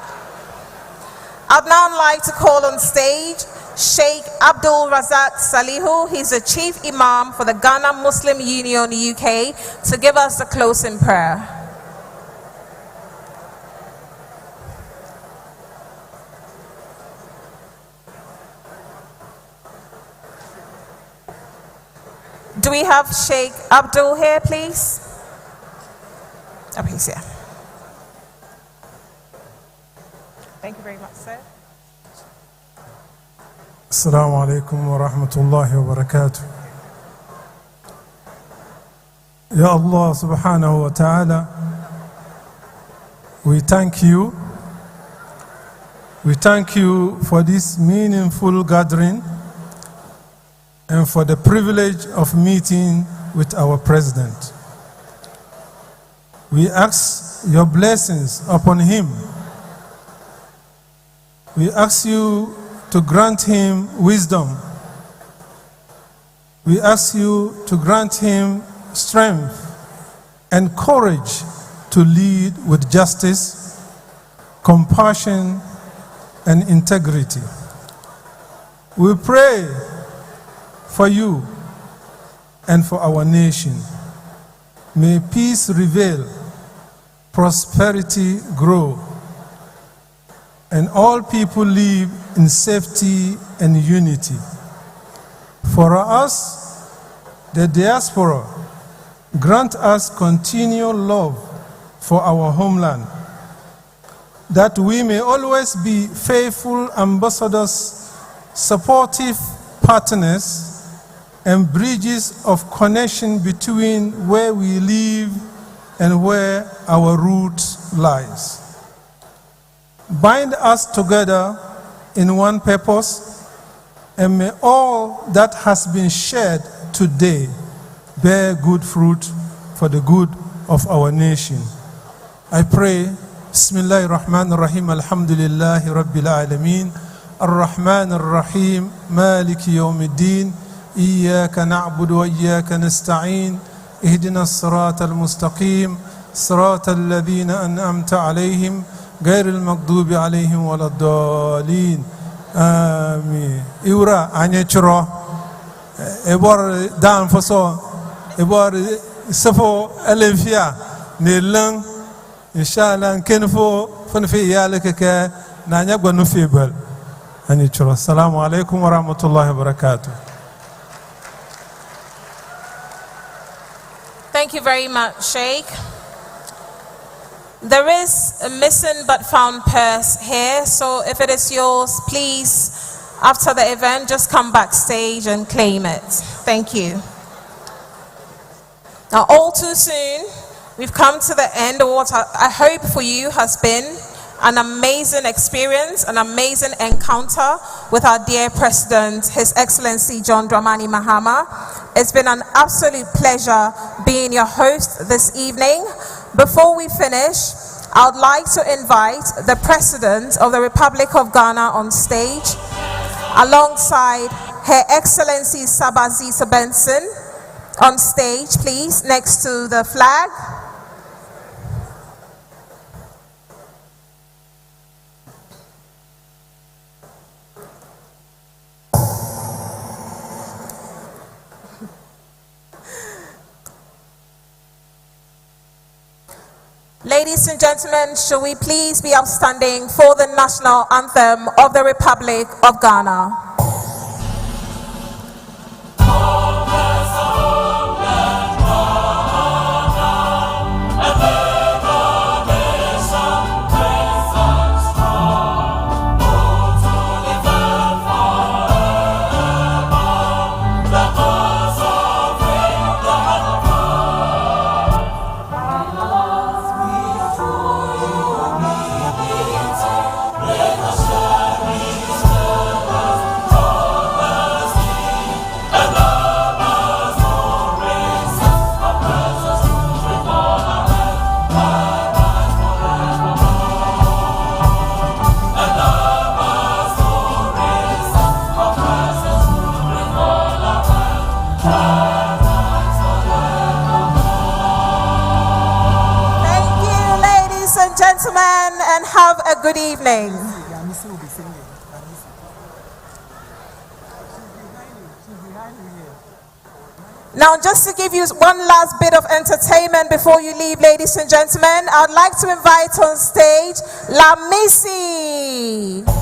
Speaker 2: I'd now like to call on stage Sheikh Abdul Razak Salihu. He's the Chief Imam for the Ghana Muslim Union UK, to give us the closing prayer. Do we have Sheikh Abdul here, please? Oh, he's here. Thank you very much, sir.
Speaker 21: Assalamu alaikum wa rahmatullahi wa barakatuh. Ya Allah subhanahu wa ta'ala, we thank you. We thank you for this meaningful gathering and for the privilege of meeting with our President. We ask your blessings upon him. We ask you to grant him wisdom. We ask you to grant him strength and courage to lead with justice, compassion, and integrity. We pray for you and for our nation. May peace prevail, prosperity grow, and all people live in safety and unity. For us, the diaspora, grant us continual love for our homeland, that we may always be faithful ambassadors, supportive partners, and bridges of connection between where we live and where our roots lies. Bind us together in one purpose, and may all that has been shared today bear good fruit for the good of our nation. I pray, Bismillahir Rahmanir Rahim, Alhamdulillahi Rabbil Alameen, Ar-Rahman Ar-Rahim, Maliki Yawmiddin, Iyyaka na'budu wa iyyaka nasta'in, اهدنا الصراط المستقيم صراط الذين أنعمت عليهم غير المغضوب عليهم ولا الضالين آمين. إورا أنيتشرو إبور دان فصو إبور سفو ألفيا نيلن إن شاء الله كنفو فنفي يالك ك نانيك ونفي بل أنيتشرو. السلام عليكم ورحمة الله وبركاته.
Speaker 2: Thank you very much, Sheikh. There is a missing but found purse here, so if it is yours, please, after the event, just come backstage and claim it. Thank you. Now, all too soon, we've come to the end of what I hope for you has been an amazing experience, an amazing encounter with our dear President, His Excellency John Dramani Mahama. It's been an absolute pleasure being your host this evening. Before we finish, I would like to invite the President of the Republic of Ghana on stage, alongside Her Excellency Sabazisa Benson on stage, please, next to the flag. Ladies and gentlemen, shall we please be upstanding for the national anthem of the Republic of Ghana? And have a good evening. Now, just to give you one last bit of entertainment before you leave, ladies and gentlemen, I'd like to invite on stage La Missy.